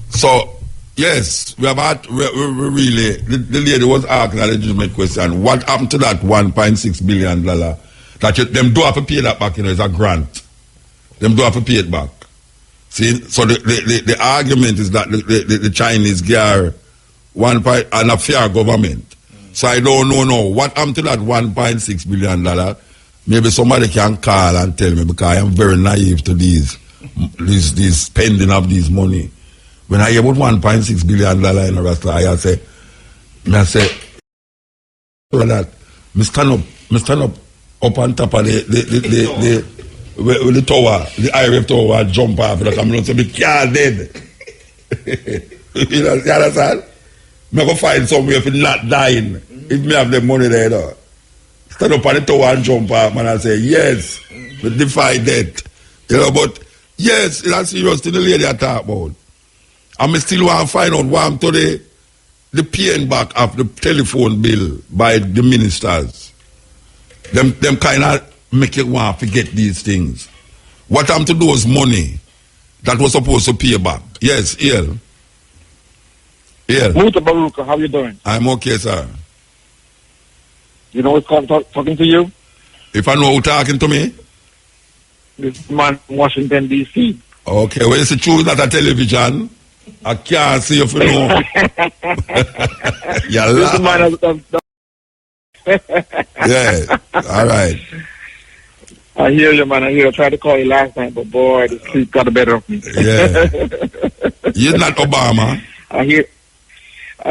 So yes, we have had really the lady was asking a legitimate question. What happened to that $1.6 billion that them do have to pay that back, is a grant. Them do have to pay it back. See, so the argument is that the Chinese get an affair government. So I don't know what happened to that $1.6 billion. Maybe somebody can call and tell me, because I am very naive to these spending of this money. When I hear about $1.6 billion in a restaurant, I say, that me stand up on top of the tower, the IRF tower, jump off, that I'm not saying, me can't dead. You understand? I'm going to find somewhere for not dying, if me have the money there, though. Stand up on the tower and jump off, and I say, yes, we defy death. But yes, that's serious thing the lady I talk about. And I still want to find out what happened to the paying back of the telephone bill by the ministers. Them kind of make you want to forget these things. What happened to those money that was supposed to pay back? Yes, Ian. Mutabaruka, how you doing? I'm okay, sir. You know who's talking to you? If I know who's talking to me? This man from Washington, D.C. Okay, well, it's the truth that a television. I can't see if you know. This man yeah, all right. I hear you, man. I tried to call you last night, but boy, the sleep got the better of me. Yeah. You're not Obama. I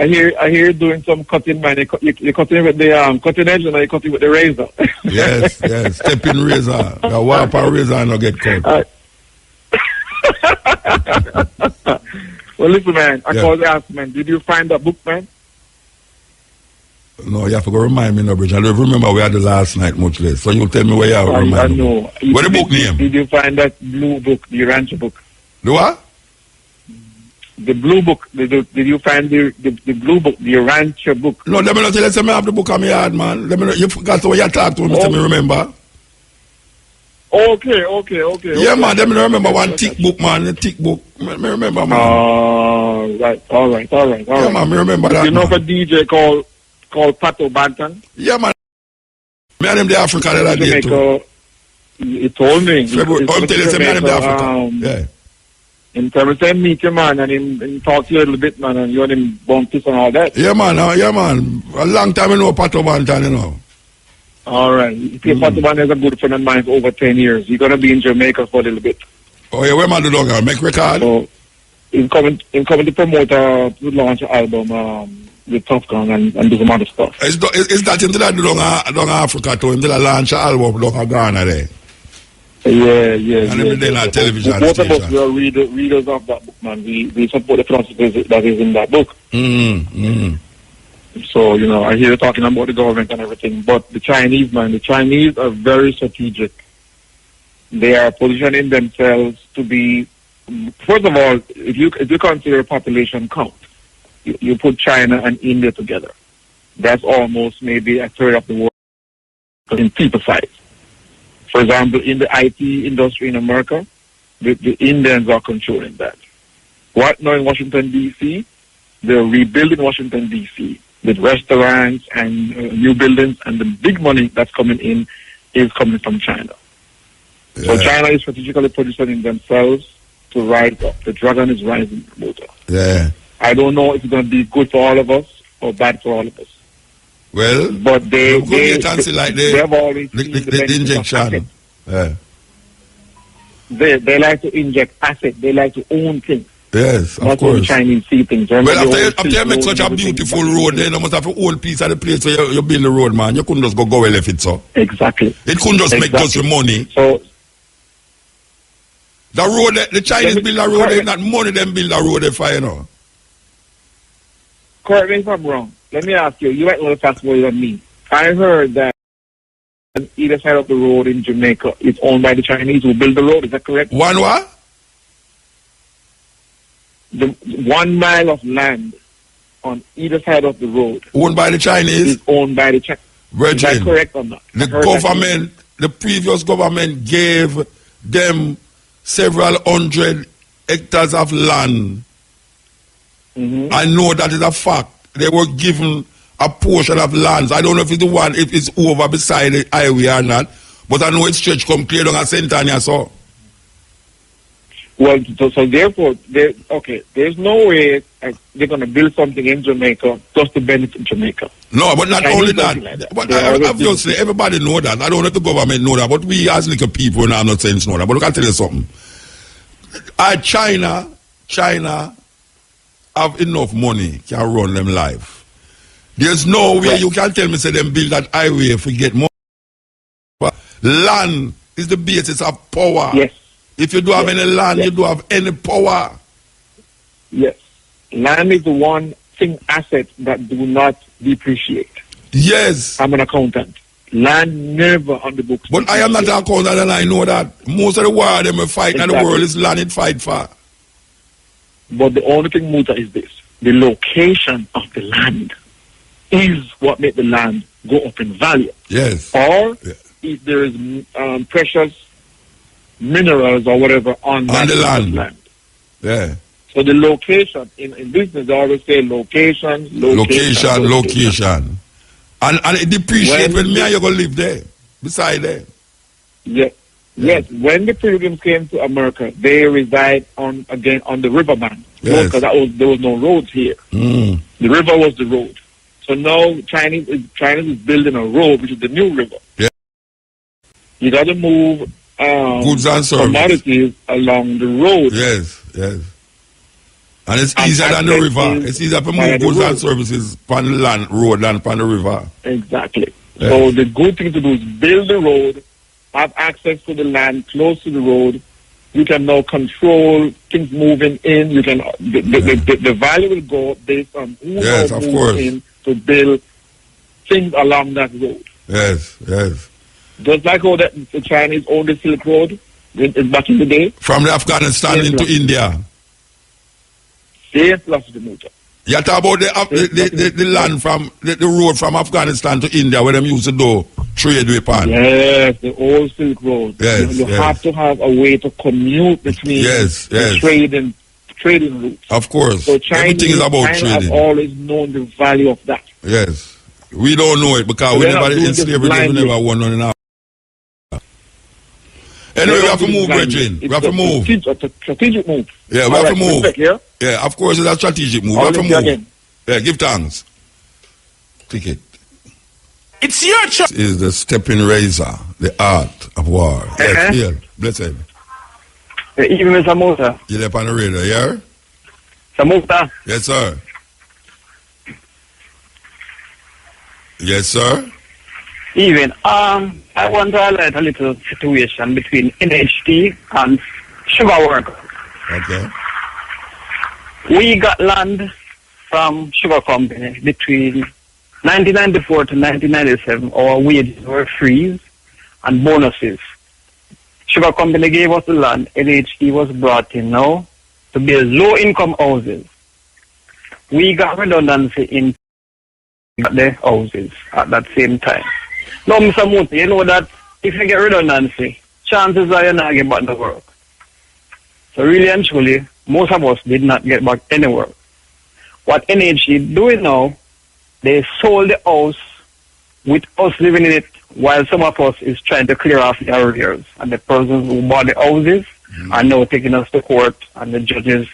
hear you doing some cutting, man. You're cutting with the cutting edge, and you're cutting with the razor. yes. Steppin razor. The wiper razor and not get cut. Well, listen, man. I called to ask, man. Did you find that book, man? No, you have to go remind me, no, Bridge. I don't remember we had the last night, much less. So you tell me where you are. I know. What the book name? Did you find that blue book, the Rancher book? The what? The blue book. Did you find the blue book, the Rancher book? No, let me not tell you. I have the book on my yard, man. Let me know. You forgot the way you talked to me, let me remember. Okay. Yeah, man, let me remember one thick book, man. The thick book. Me remember, man. All right. Yeah, man, me remember that. You know, for DJ called Pato Banton? Yeah, man. Me and him the Africa that day too. He told me. I'm telling you, me and him the Africa. Yeah. In terms of meet you, man, and him talk to you a little bit, man, and you and him bump this and all that. Yeah, man. A long time I know Pato Banton, you know. All right. Pato Banton is a good friend of mine for over 10 years. He's going to be in Jamaica for a little bit. Oh, yeah, where man do dog? Make record? So, he's coming to promote to launch an album, with Tough Gun and do some other stuff. Is that him that down Africa to him that launch an album down Ghana there? Yeah. And him then on television both station. of us, we are readers of that book, man. We support the philosophy that is in that book. So, you know, I hear you talking about the government and everything, but the Chinese are very strategic. They are positioning themselves to be, first of all, if you consider population count, you put China and India together. That's almost maybe a third of the world in people size. For example, in the IT industry in America, the Indians are controlling that. Right now in Washington, D.C., they're rebuilding Washington, D.C. with restaurants and new buildings, and the big money that's coming in is coming from China. Yeah. So China is strategically positioning themselves to rise up. The dragon is rising. Yeah. I don't know if it's going to be good for all of us or bad for all of us. Well, but they have the always the injection. Yeah. They like to inject assets. They like to own things. Yes, of That's course. The Chinese see things. Well, after you make such a beautiful road, then you must have a whole piece of the place where you build the road, man. You couldn't just go well if it's so. Exactly. It couldn't just make just your money. So the road, the Chinese build a road, they not money them build a road, they fire, you know. Correct me if I'm wrong. Let me ask you, you might know the fast more than me. I heard that either side of the road in Jamaica is owned by the Chinese who build the road. Is that correct? One what? The 1 mile of land on either side of the road owned by the Chinese? Is owned by the Chinese. Is that correct or not? The government, the previous government gave them several hundred hectares of land. Mm-hmm. I know that is a fact. They were given a portion of lands. I don't know if it's the one, if it's over beside the highway or not, but I know it's stretch come clear down a Centania, so. Well, so therefore, there's no way they're going to build something in Jamaica just to benefit Jamaica. No, but not Chinese only that. Like but obviously, everybody know that. I don't know if the government know that, but we as little people now, I'm not saying it's know that. But look, I'll tell you something. China have enough money can run them life. There's no way you can tell me say them build that highway if we get more. But land is the basis of power. Yes. If you don't have any land, you don't have any power. Yes. Land is the one thing asset that do not depreciate. Yes. I'm an accountant. Land never on the books. But I am not an accountant and I know that. Most of the war them fight in the world is land it fight for. But the only thing, Muta, is this. The location of the land is what makes the land go up in value. Yes. Or if there is precious minerals or whatever on the land. Yeah. So the location, in business, they always say location. And it depreciates when me and you go live there, beside there. Yeah. Yes, when the pilgrims came to America, they reside on the riverbank. Yes. Because there was no roads here. Mm. The river was the road. So now Chinese is building a road, which is the new river. Yeah. You got to move goods and commodities along the road. Yes. And it's easier than the river. It's easier to move goods and services on the land, road than on the river. Exactly. Yeah. So the good thing to do is build the road, have access to the land close to the road. You can now control things moving in. You can the value will go based on who moves in to build things along that road. Yes. Just like how the Chinese owned the Silk Road back in the day. From the Afghanistan into India. Same philosophy, Muta. You talk about the land from the road from Afghanistan to India where them used to do trade with pan. Yes, the old Silk Road. Yes, you have to have a way to commute between the trading routes. Of course. So everything is about trading. Have always known the value of that. Yes. We don't know it because we never in slavery we never won none in our. Anyway, we have to move, Bridget. We have to move. Strategic move. Yeah, we have to move. Yeah, of course, it's a strategic move. We have to move. Yeah, give thanks. Click it. It's your choice. This is the Steppin razor, the art of war. Yes, here. Blessed. Even Mr. Muta. You're there on the radar, yeah? Mr. Muta. Yes, sir. Yes, sir. Even, I want to highlight a little situation between NHT and Sugar Worker. Okay. We got land from Sugar Company between 1994 to 1997. Our wages were freeze and bonuses. Sugar Company gave us the land. NHT was brought in now to build low-income houses. We got redundancy in the houses at that same time. Now, Mr. Muta, you know that if you get redundancy, chances are you're not getting back to work. So really and truly, most of us did not get back anywhere. What NHD doing now, they sold the house with us living in it, while some of us is trying to clear off the arrears. And the persons who bought the houses are now taking us to court, and the judges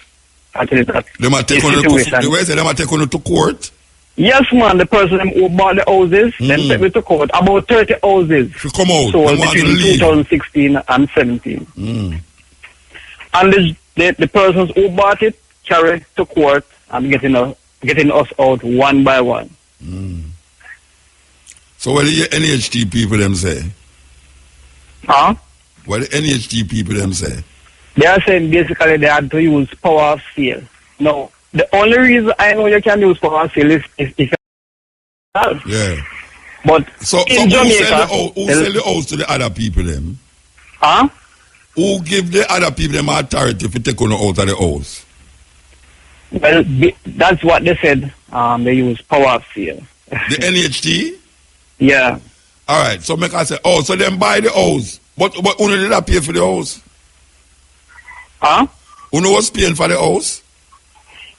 are telling that they might take on to court. Yes, man, the person who bought the houses, then take me to court. About 30 houses come out. sold between 2016 and 17. And the persons who bought it carry to court and getting us out one by one. So what do the NHT people them say? Huh? What do the NHT people them say? They are saying basically they had to use power of sale. No, the only reason I know you can use power of sale is if you have. Yeah. But so in Jamaica, who sell the house to the other people them? Huh? Who give the other people them authority to take on out of the house? Well, that's what they said. They use power of sale. The NHT? Yeah. All right. So make I say, so them buy the house. But who did I pay for the house? Huh? Who was paying for the house?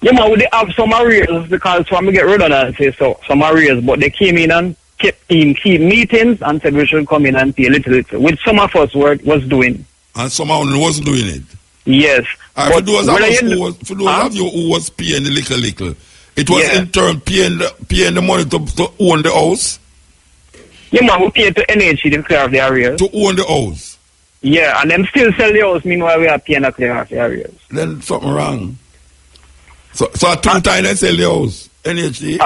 Yeah, man, they have some arrears because when we get rid of that, say so some arrears, but they came in and kept meetings and said we should come in and pay a little, which some of us was doing. And someone wasn't doing it. Yes. Right, for those of you who was paying the little, it was in turn paying the money to own the house. Yeah, man, we pay to NHC to clear off the arrears. To own the house. Yeah, and them still sell the house, meanwhile we are paying to clear off the arrears. Then something wrong. So at 2 times they sell the house, NHD.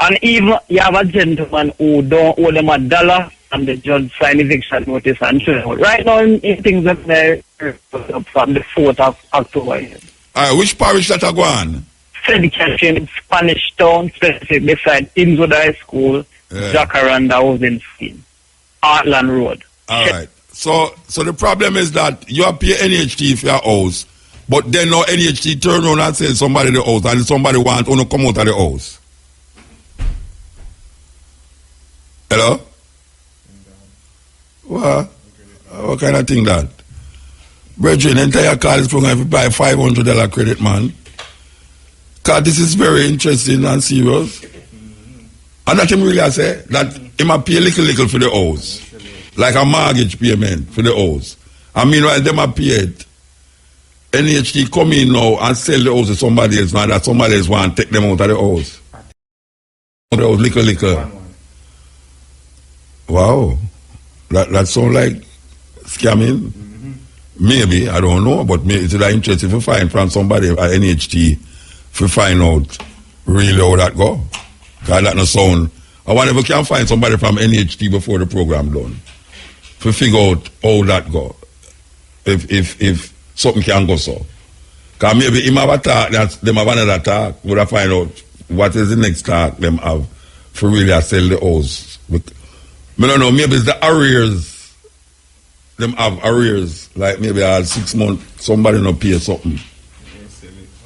And even you have a gentleman who don't owe them $1 and the judge sign eviction notice and chill out. Right now in things that they from the 4th of October. Alright, which parish that are going? Dedication, Spanish Town, specific beside Inwood High School, Jacaranda Housing Scheme, Heartland Road. Alright. So the problem is that you have pay NHT for your house, but then no NHT turn around and sell somebody the house and somebody want to come out of the house. Hello? What kind of thing that? Brethren, entire call is going to buy $500 credit, man. Because this is very interesting and serious. And that him really say that he might pay a little for the house. Like a mortgage payment for the house. And meanwhile, they might pay it. NHT come in now and sell the house to somebody else now that somebody else want to take them out of the house. The house, little. Wow. That sounds like scamming. Maybe, I don't know, but maybe it's interesting to find from somebody at NHT to find out really how that go. Because that no sound. I wonder if we can find somebody from NHT before the program done. To figure out how that go. If something can go so. Because maybe him have a talk, them have another talk, would I find out what is the next talk them have for really sell the house. I don't know, maybe it's the arrears. Them have arrears, like maybe 6 months, somebody no pay something.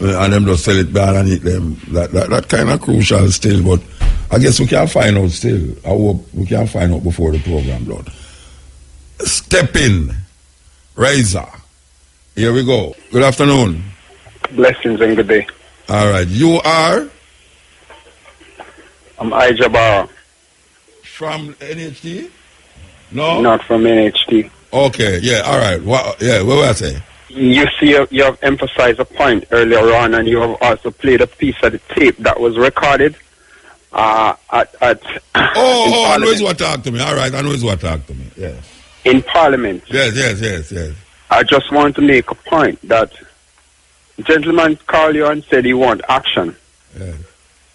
And them just sell it bad and eat them. That kind of crucial still, but I guess we can find out still. I hope we can find out before the program, Lord. Steppin, Razor. Here we go. Good afternoon. Blessings and good day. All right. You are? I'm Ijabara. From NHT? No? Not from NHT. Okay, yeah, all right. What will I say? You see, you have emphasized a point earlier on, and you have also played a piece of the tape that was recorded at I know it's what talk to me. All right, I know it's what talk to me. Yes. In Parliament. Yes. I just want to make a point that the gentleman called you and said he want action. Yes.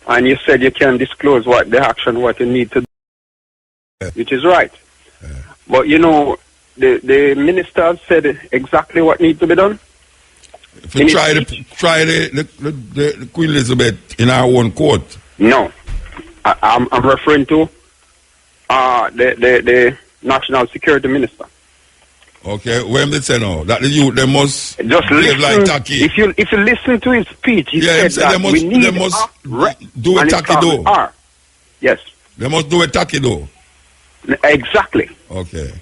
And you said you can disclose what you need to do, which is right. Yes. But you know, the minister said exactly what needs to be done. If we try the Queen Elizabeth in our own court. No, I'm referring to the National Security Minister. Okay, when they say no, that the youth they must just listen. Like Taki. If you listen to his speech, he said that we need they must do a Taki do. Yes, they must do a Taki do. Exactly. Okay.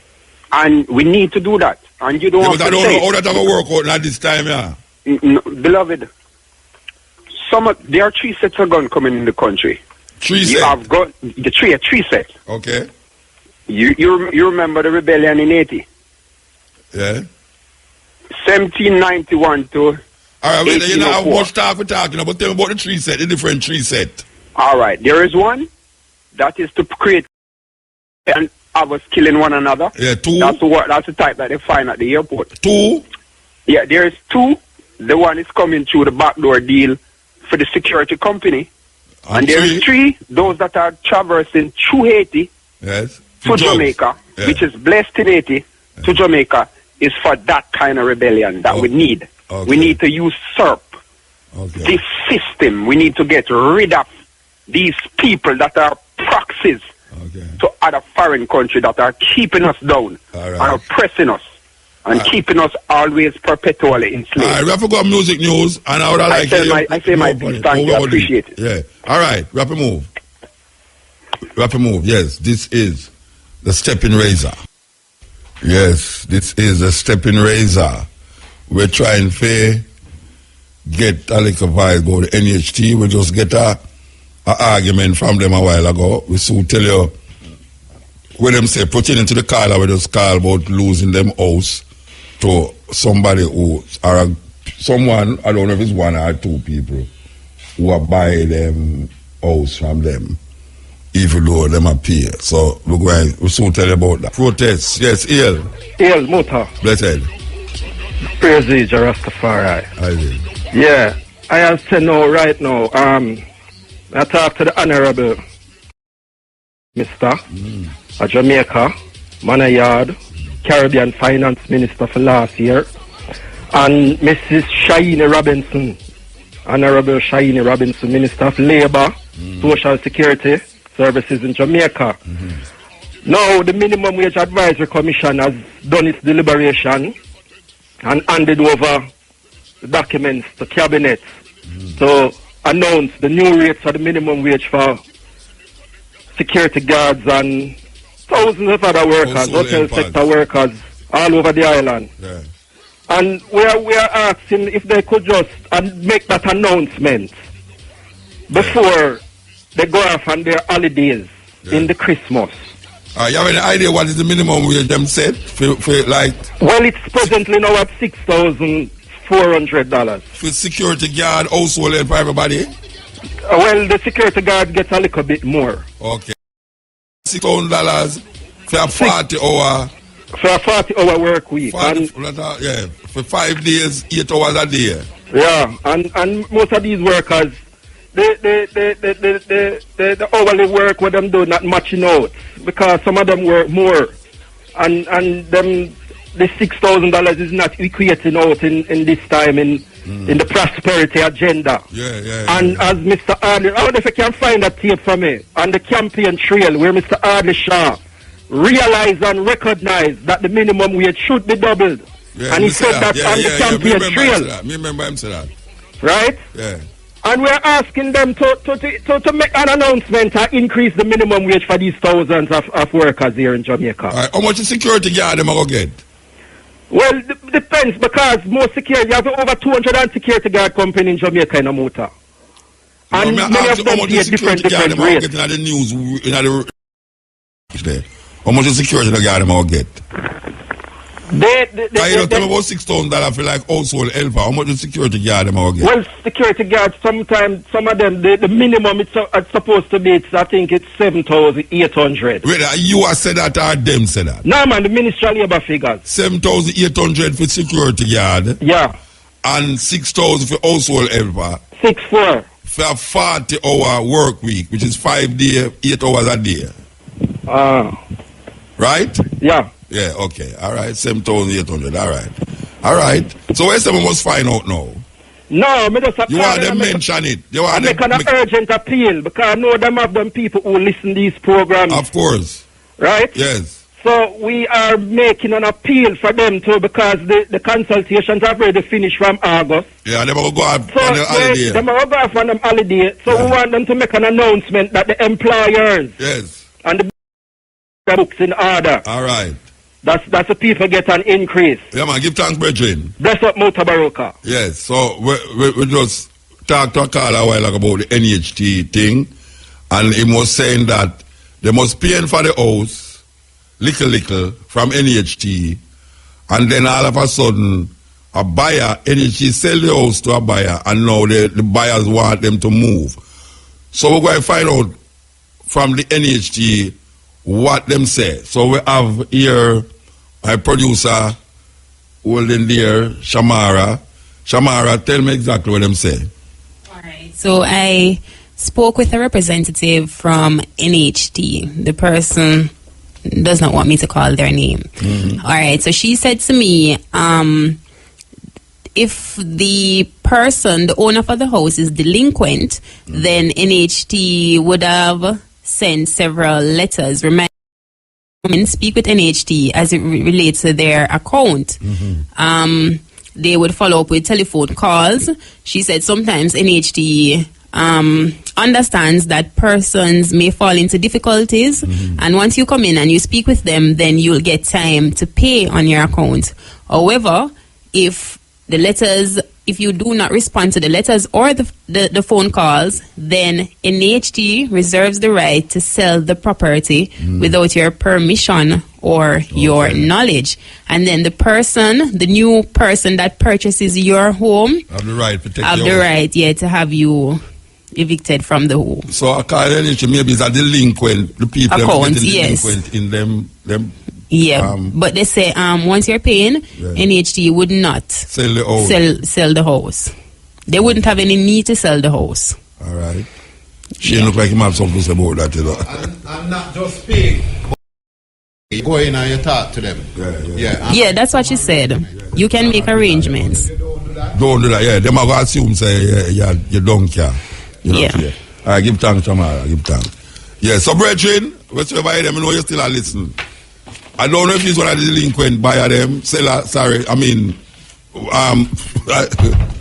And we need to do that. and you don't have to I don't say know how that will work out at this time, yeah. Beloved, there are 3 sets of guns coming in the country. 3 sets? You have got the 3 sets. Okay. You remember the rebellion in Haiti? Yeah. 1791 to all right, well, you know how 1804. much stuff we're talking about. Tell me about the 3 set, the different 3 set. All right, there is one that is to create and have us killing one another. Yeah, 2. That's the type that they find at the airport. 2. Yeah, there is 2. The one is coming through the backdoor deal for the security company. And there is 3, those that are traversing through Haiti to Jamaica, which is blessed in Haiti to Jamaica, is for that kind of rebellion that we need. Okay. We need to usurp this system. We need to get rid of these people that are proxies to other foreign countries that are keeping us down and oppressing us and keeping us always perpetually enslaved. All right, we have to go on music news, and I would like I say my piece. Thank you. I appreciate it. Yeah. All right, rapid move. Rapid move. Yes, this is the Steppin razor. Yes, this is the Steppin razor. We're trying to get a little vibe about the NHT. We just get a argument from them a while ago. We soon tell you when them say pertaining to the caller, we just call about losing them house to somebody who are someone, I don't know if it's 1 or 2 people who are buying them house from them, even though them appear. So we'll soon tell you about that. Protests, yes, Hail Muta. Blessed. Praise the Rastafari. Yeah, I have to know right now, I talk to the Honorable Mr. A Jamaica, Manayard, Caribbean Finance Minister for last year, and Mrs. Shaini Robinson, Honorable Shaini Robinson, Minister of Labour, Social Security Services in Jamaica. Now, the Minimum Wage Advisory Commission has done its deliberation and handed over the documents to Cabinet to announce the new rates for the minimum wage for security guards and thousands of other workers, hotel sector workers all over the island. Yeah. And we are asking if they could just make that announcement before they go off on their holidays in the Christmas. You have any idea what is the minimum wage them set for like? Well, it's presently now at $6,400. For security guard, household and for everybody? Well, the security guard gets a little bit more. Okay. $6,000 for a 40 hour. For a 40-hour work week. 40, yeah, for 5 days, 8 hours a day. Yeah, and most of these workers, the hourly work what them do not matching out because some of them work more, and them the $6,000 is not equating out in this time in the prosperity agenda. And as Mr. Ardley, I wonder if you can find that tape for me on the campaign trail where Mr. Ardley Shaw realized and recognized that the minimum wage should be doubled. Yeah, and he said that on the campaign trail. I remember him say that. Right? Yeah. And we're asking them to make an announcement to increase the minimum wage for these thousands of workers here in Jamaica. All right. How much is security guard them going to get? Well, depends because most security, you have over 200 security guard company in Jamaica in Amuta. And many of them pay different rates. In the news, how much is security guard them going to get? You don't tell me about $6,000 for like household helper. How much is security guard them going to get? Well, security guards, sometimes, some of them, the minimum it's supposed to be, I think it's 7,800. Wait, you have said that or them said that? No, man, the Ministry of Labour figures. 7,800 for security guard. Yeah. And 6,000 for household helper. 6,400. For a 40-hour work week, which is 5 days, 8 hours a day. Right? Yeah. Yeah, okay. All right. 7,800. All right. All right. So where's someone must find out now? No, me just you want them mention it. You want them make an urgent appeal because I know them of them people who listen to these programs. Of course. Right? Yes. So we are making an appeal for them too because the consultations have already finished from August. Yeah, they will go off on the holiday. They will go off on the holiday. So we want them to make an announcement that the employers and the books in order. All right. That's the people get an increase. Yeah, man, give thanks, brethren. Bless up Mutabaruka. Yes, so we just talked to a caller a while ago about the NHT thing, and he was saying that they must pay for the house, little, from NHT, and then all of a sudden, a buyer, NHT sell the house to a buyer, and now the buyers want them to move. So we're going to find out from the NHT what them say. So we have here my producer holding there, Shamara. Shamara, tell me exactly what them say. All right. So I spoke with a representative from NHT. The person does not want me to call their name. All right. So she said to me, if the person, the owner for the house, is delinquent, then NHT would have sent several letters reminding women speak with NHT as it relates to their account. They would follow up with telephone calls. She said sometimes NHT understands that persons may fall into difficulties, and once you come in and you speak with them, then you'll get time to pay on your account. However, if you do not respond to the letters or the phone calls, then NHT reserves the right to sell the property without your permission or your knowledge. And then the new person that purchases your home have the right to to have you evicted from the home. So I call NHT maybe it's a delinquent, the people account, delinquent in them. Yeah, but they say once you're paying, NHT would not sell the house. Sell the house. They wouldn't have any need to sell the house. All right. She look like you have something to say about that, you know. And not just pay. You go in and you talk to them. Yeah, that's what she said. You can make arrangements. Don't do that, yeah. They might assume say you don't care. You know, yeah. All right, give thanks, Tamara. Give thanks. Yeah, so brethren, whatever I them, you know you still are listening. I don't know if he's one of the delinquent buyer them, seller, sorry, I mean,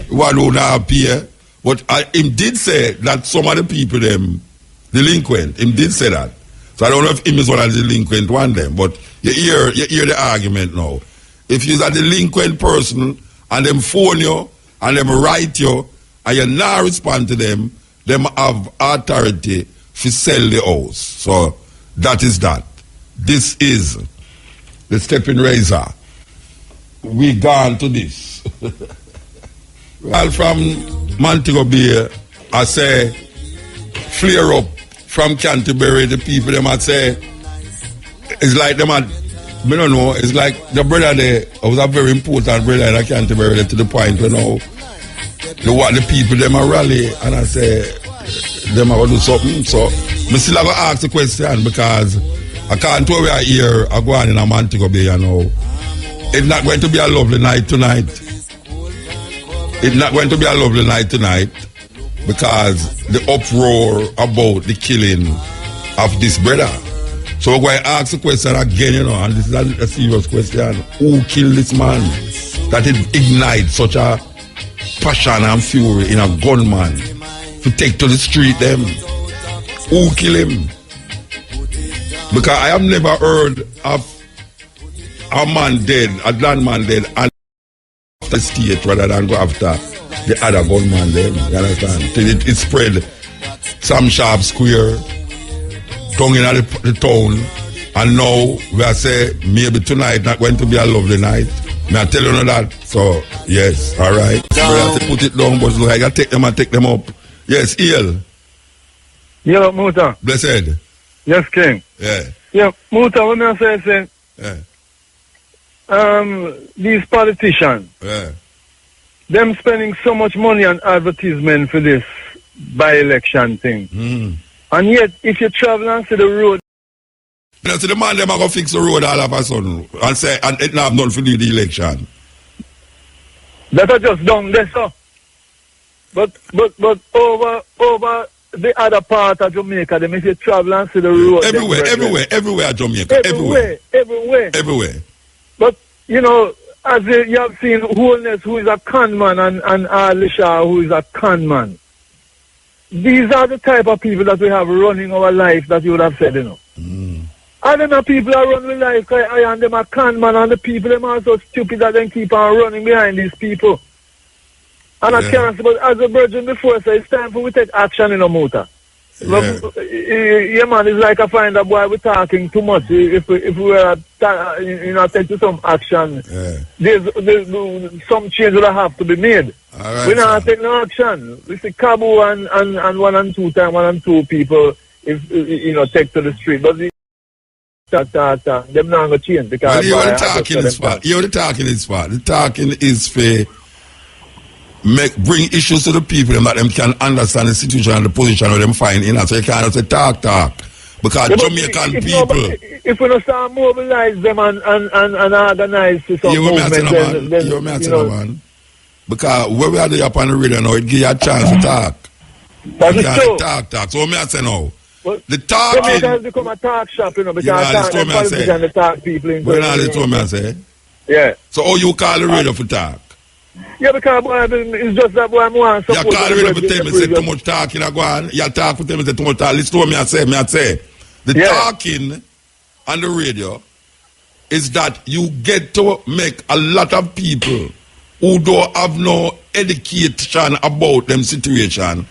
one who not pay. But him did say that some of the people them delinquent. Him did say that. So I don't know if him is one of the delinquent one them. But you hear the argument now. If you're a delinquent person and them phone you and them write you and you not respond to them have authority to sell the house. So that is that. This is the Steppin razor. We gone to this. Well, from Montego Bay, I say, flare up from Canterbury, the people, them I say, it's like them at, I don't know, it's like the brother there, I was a very important brother in Canterbury to the point where now, the people, them are rally, and I say, them are going to do something. So, I still have to ask the question because I can't tell we are here, I go on in a Montego Bay, you know. It's not going to be a lovely night tonight. It's not going to be a lovely night tonight because the uproar about the killing of this brother. So we're going to ask the question again, you know, and this is a serious question. Who killed this man? That it ignites such a passion and fury in a gunman to take to the street them. Who killed him? Because I have never heard of a man dead, a landman dead, and after the state rather than go after the other gunman then. You understand? It spread some sharp square, tongue in the town, and now we are saying maybe tonight not going to be a lovely night. May I tell you that? So, yes, all right. We have to put it down, but like I take them and take them up. Yes, Eel. Yeah, Muta. Blessed. Yes, King. Yeah. Yeah, Muta, what I say, these politicians, them spending so much money on advertisement for this by-election thing. And yet, if you travel and see the road... You know, so the man, them are going to fix the road all of a sudden and say, and it not have nothing to do with the election. That are just down there, sir. But over the other part of Jamaica, them, if you travel and see the road... Everywhere Jamaica. Everywhere. But, you know, as you have seen Holness, who is a con man, and Alisha, who is a con man. These are the type of people that we have running our life that you would have said, you know. And then the people are running like I and them a con man, and the people them are so stupid that they keep on running behind these people. And I can't say, but as a virgin before, so it's time for we take action in a motor. Yeah, man, it's like I find a boy we're talking too much. If we were take to some action, there's some change will have to be made. Right, we're not taking no action. We see Cabo and 1 and 2 time, 1 and 2 people if take to the street. But them not gonna change because well, you're talking is part. You're the talking is part. The talking is for bring issues to the people that them can understand the situation and the position where them find in. So you can't say talk because Jamaican people. If we don't start mobilize them and organize some movement, then man. Because where we are there upon the radio now, it give you a chance to talk. That's true. Talk. So me I say now. Well, the talking has become a talk shop, because the talk people in I say. Yeah. So how you call the radio for talk? Yeah, because boy, it's just that boy I want support. You call the radio for tell me say too much talking I go on. You talk for tell me say too much talk. Listen to what I say. The talking on the radio is that you get to make a lot of people who don't have no education about them situation.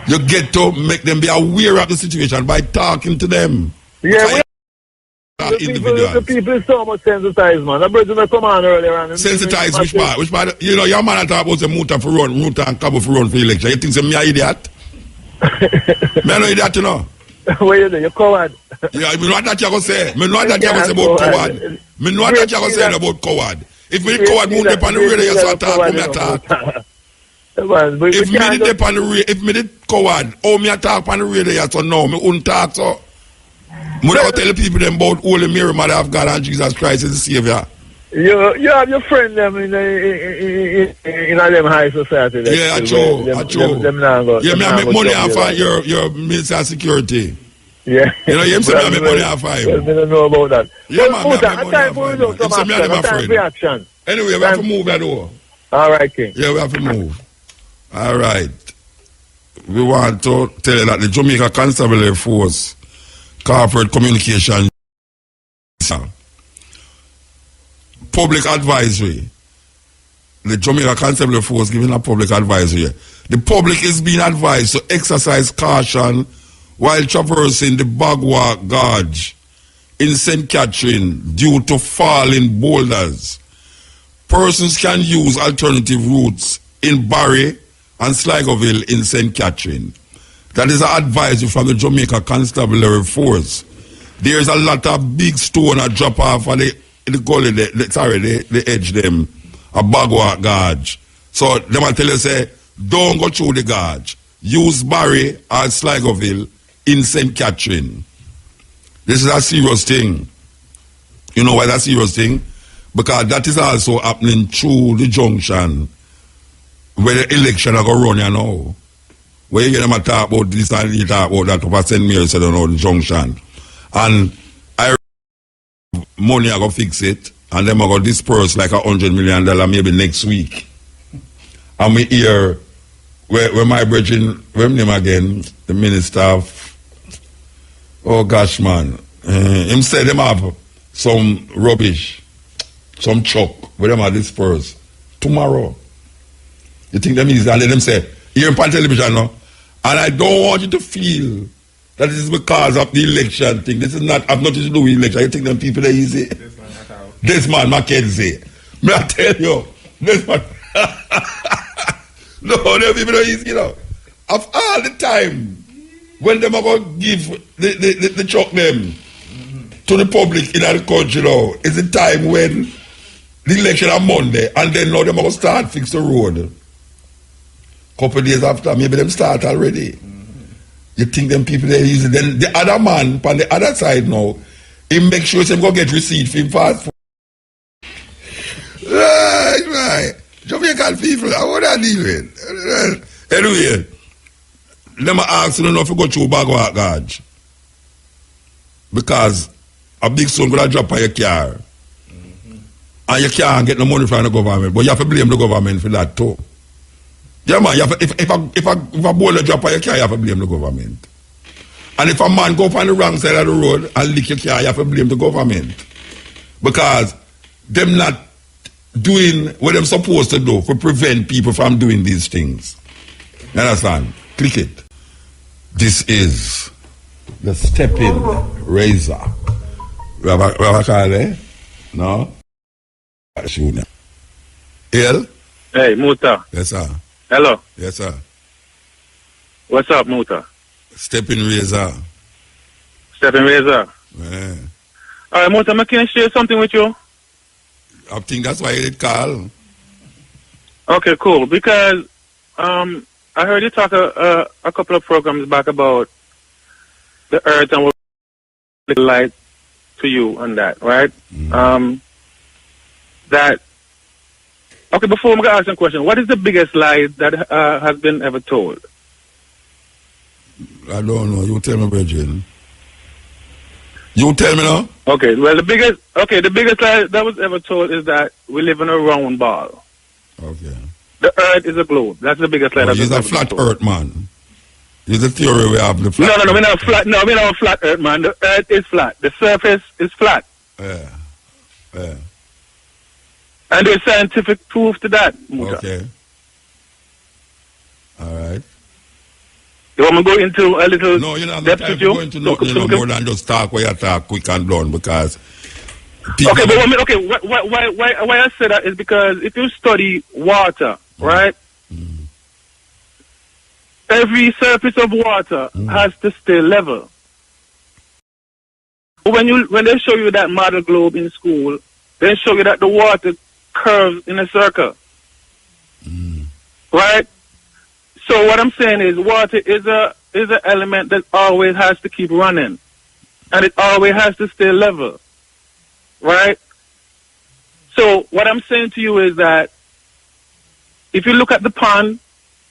You get to make them be aware of the situation by talking to them. Yeah, the people is so much sensitized, man. The person that come on earlier on. Sensitized, which part? Which part? You know, your man talk about the Muta and Cabo for run for election. You think say me an idiot? Me an idiot, you know? What you do? You coward. Yeah, me know what that you go say. Me know what that you go say about coward. Me know what that you go say about coward. If me coward move up on the radio, you start talk, me attack. If me did on the radio, if me did coward, oh me attack on the radio, so no, me wouldn't talk so. Me don't tell the people them about Holy Mary, Mother of God, and Jesus Christ is the Savior. You have your friend them in them high society. Yeah, true. Yeah, me I make money off of your Minister of Security. Yeah. You know, you say I make money off of him. I don't know about that. Yeah, man, I make time for you to some action. Anyway, we have to move that over. All right, King. Yeah, we have to move. All right. We want to tell you that the Jamaica Constabulary Force Corporate Communication Public Advisory. The Jamaica Constabulary Force giving a public advisory. The public is being advised to exercise caution while traversing the Bagua Gorge in St. Catherine due to falling boulders. Persons can use alternative routes in Barry and Sligoville in St. Catherine. That is an advisory from the Jamaica Constabulary Force. There's a lot of big stone that drop off of the gully, the edge them, a Bagua Gorge. So them will tell you say, don't go through the gorge. Use Barry or Sligoville in St. Catherine. This is a serious thing. You know why that's a serious thing? Because that is also happening through the junction where the election are going to run, you know. Where you get them to talk about this and you talk about that over St. Mary's, I don't know, the junction. And I money I go fix it and them I go disperse like $100 million maybe next week. And we hear where my brethren, where name again, the minister of, oh gosh man, him said them have some rubbish, some chalk, where them are dispersed tomorrow. You think them easy? And let them say, you're on television now, and I don't want you to feel that this is because of the election thing. This is not have nothing to do with election. You think them people are easy? This man Mackenzie. May I tell you, this man no, them people are easy, you know. Of all the time when them are going to give the chalk them to the public in the country now, is the time when the election on Monday and then now them are going to start fix the road. Couple days after, maybe them start already. You think them people are easy. Then the other man on the other side now, he make sure him go get receipt for him fast food. Right. Jamaican people, I want to deal with. Anyway, them ask you if you go through Bagua Gorge. Because a big son gonna drop on your car. And you can't get no money from the government. But you have to blame the government for that too. Yeah man, if a boulder drop on your car, you have to blame the government. And if a man go up on the wrong side of the road and lick your car, you have to blame the government. Because them not doing what they're supposed to do to prevent people from doing these things. You understand? Click it. This is the Steppin razor. We have a call there? No? El? Hey, Muta. Yes, sir. Hello. Yes, sir. What's up, Muta? Steppin razor. Steppin razor. Yeah. All right, Muta, can I share something with you? I think that's why you did call. Okay, cool. Because I heard you talk a couple of programs back about the earth and what light to you on that, right? Okay, before I'm going to ask you a question, what is the biggest lie that has been ever told? I don't know. You tell me, Bridget. You tell me now? Okay, well, the biggest lie that was ever told is that we live in a round ball. Okay. The earth is a globe. That's the biggest lie that was ever told. He's a flat earth, man. It's a theory we have. The flat No, we're not flat. No, we're not a flat earth, man. The earth is flat. The surface is flat. Yeah. Yeah. And there's scientific proof to that. Muta. Okay. All right. You want me to go into a little no, you're not depth with you? Go into nothing more than just talk where you talk quick and done because okay, but why I say that is because if you study water, right? Every surface of water has to stay level. When they show you that model globe in school, they show you that the water curves in a circle. Right? So what I'm saying is water is an element that always has to keep running. And it always has to stay level. Right? So what I'm saying to you is that if you look at the pond,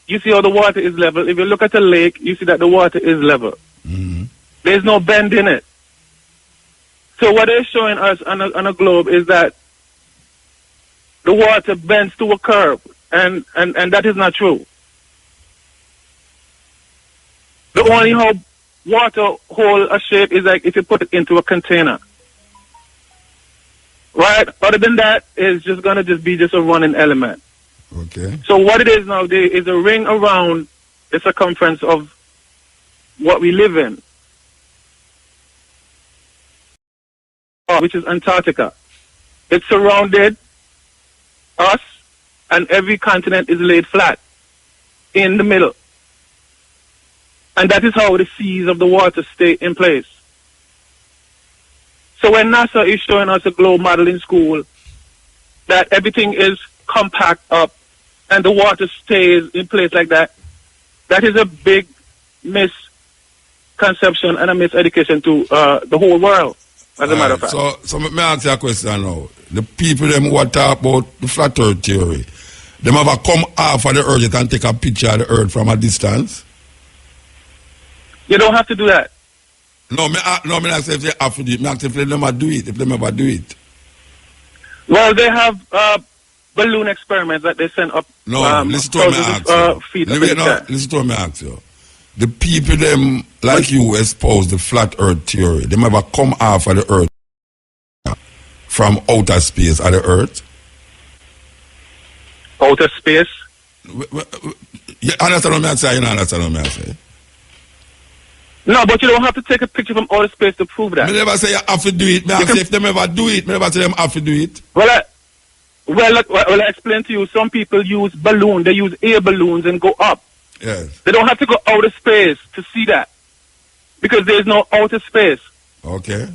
you see how the water is level. If you look at the lake, you see that the water is level. There's no bend in it. So what they're showing us on a globe is that the water bends to a curve, and that is not true. The only how water hold a shape is like if you put it into a container. Right? Other than that, it's just going to be a running element. Okay. So what it is now is a ring around the circumference of what we live in, which is Antarctica. It surrounded us, and every continent is laid flat in the middle. And that is how the seas of the water stay in place. So when NASA is showing us a globe model in school, that everything is compact up and the water stays in place like that, that is a big misconception and a miseducation to the whole world, as a matter of fact. So let me ask you a question now. The people them who talk about the flat earth theory, them ever come off of the earth and take a picture of the earth from a distance? You don't have to do that. No, me not say if they have to do it. Me ask if they never do it, if they never do it. Well, they have balloon experiments that they send up. No, listen to me ask you. Listen to me ask you. The people them like you espouse the flat earth theory, they never come off of the earth from outer space of the earth. Outer space? You understand what I say? You don't understand what I say? No, but you don't have to take a picture from outer space to prove that. I never say you have to do it. I say if they never do it, I never say them have to do it. Well, I explain to you, some people use balloons. They use air balloons and go up. Yes. They don't have to go outer space to see that. Because there's no outer space. Okay.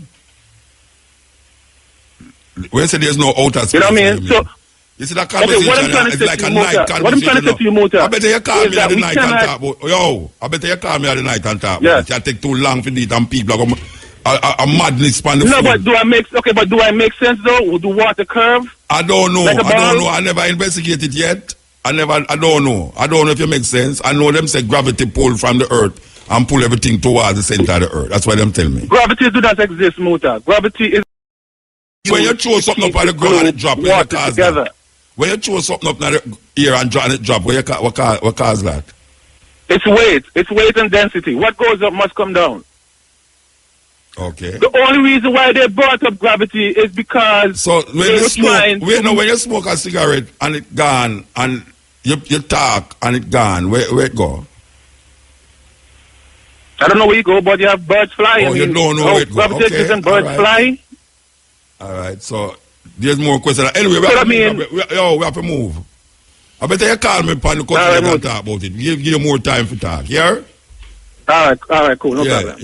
When you say there's no outer space, you know what I mean? So, you see that conversation is like a night conversation. What I'm trying to say to you, Muta, I bet you call me at the night and talk about. Yo, I bet you call me at the night and talk about. It take too long for it and people are going a madness on the phone. No, but do I make sense though? Do water curve? I don't know. I never investigated yet. I don't know. I don't know if it makes sense. I know them say gravity pull from the earth and pull everything towards the center of the earth. That's what them tell me. Gravity do not exist, Muta. Gravity is when you throw something up on the ground and it drop, what cause together. That? When you throw something up in the air and it drop, what cause that? It's weight. It's weight and density. What goes up must come down. Okay. The only reason why they brought up gravity is because so when you smoke, when you smoke a cigarette and it gone, and you talk and it gone, where it go? I don't know where you go, but you have birds fly. Oh, you don't know where it go. Okay. And birds fly. All right. So there's more questions. Anyway, we have to move. I better you call me upon the question and talk about it. Give you more time for talk. Yeah? All right, cool. No problem.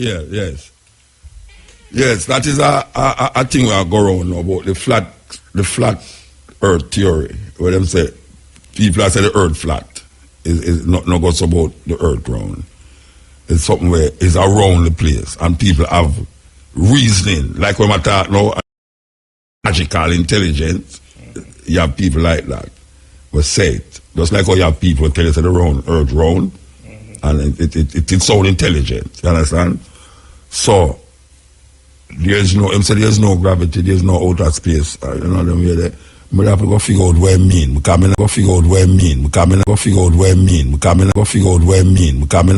Yes, that is a thing we are going on now about the flat earth theory. Where them say people that say the earth flat is not goes about the earth round. It's something where it's around the place and people have reasoning. Like when I talk now, magical intelligence, you have people like that will say it. Just like how you have people tell you that the earth round, and it sound intelligent. You understand? So there's no gravity, there's no outer space. You know what I mean? But I have to go figure out what I mean. Because I go figure out what I mean.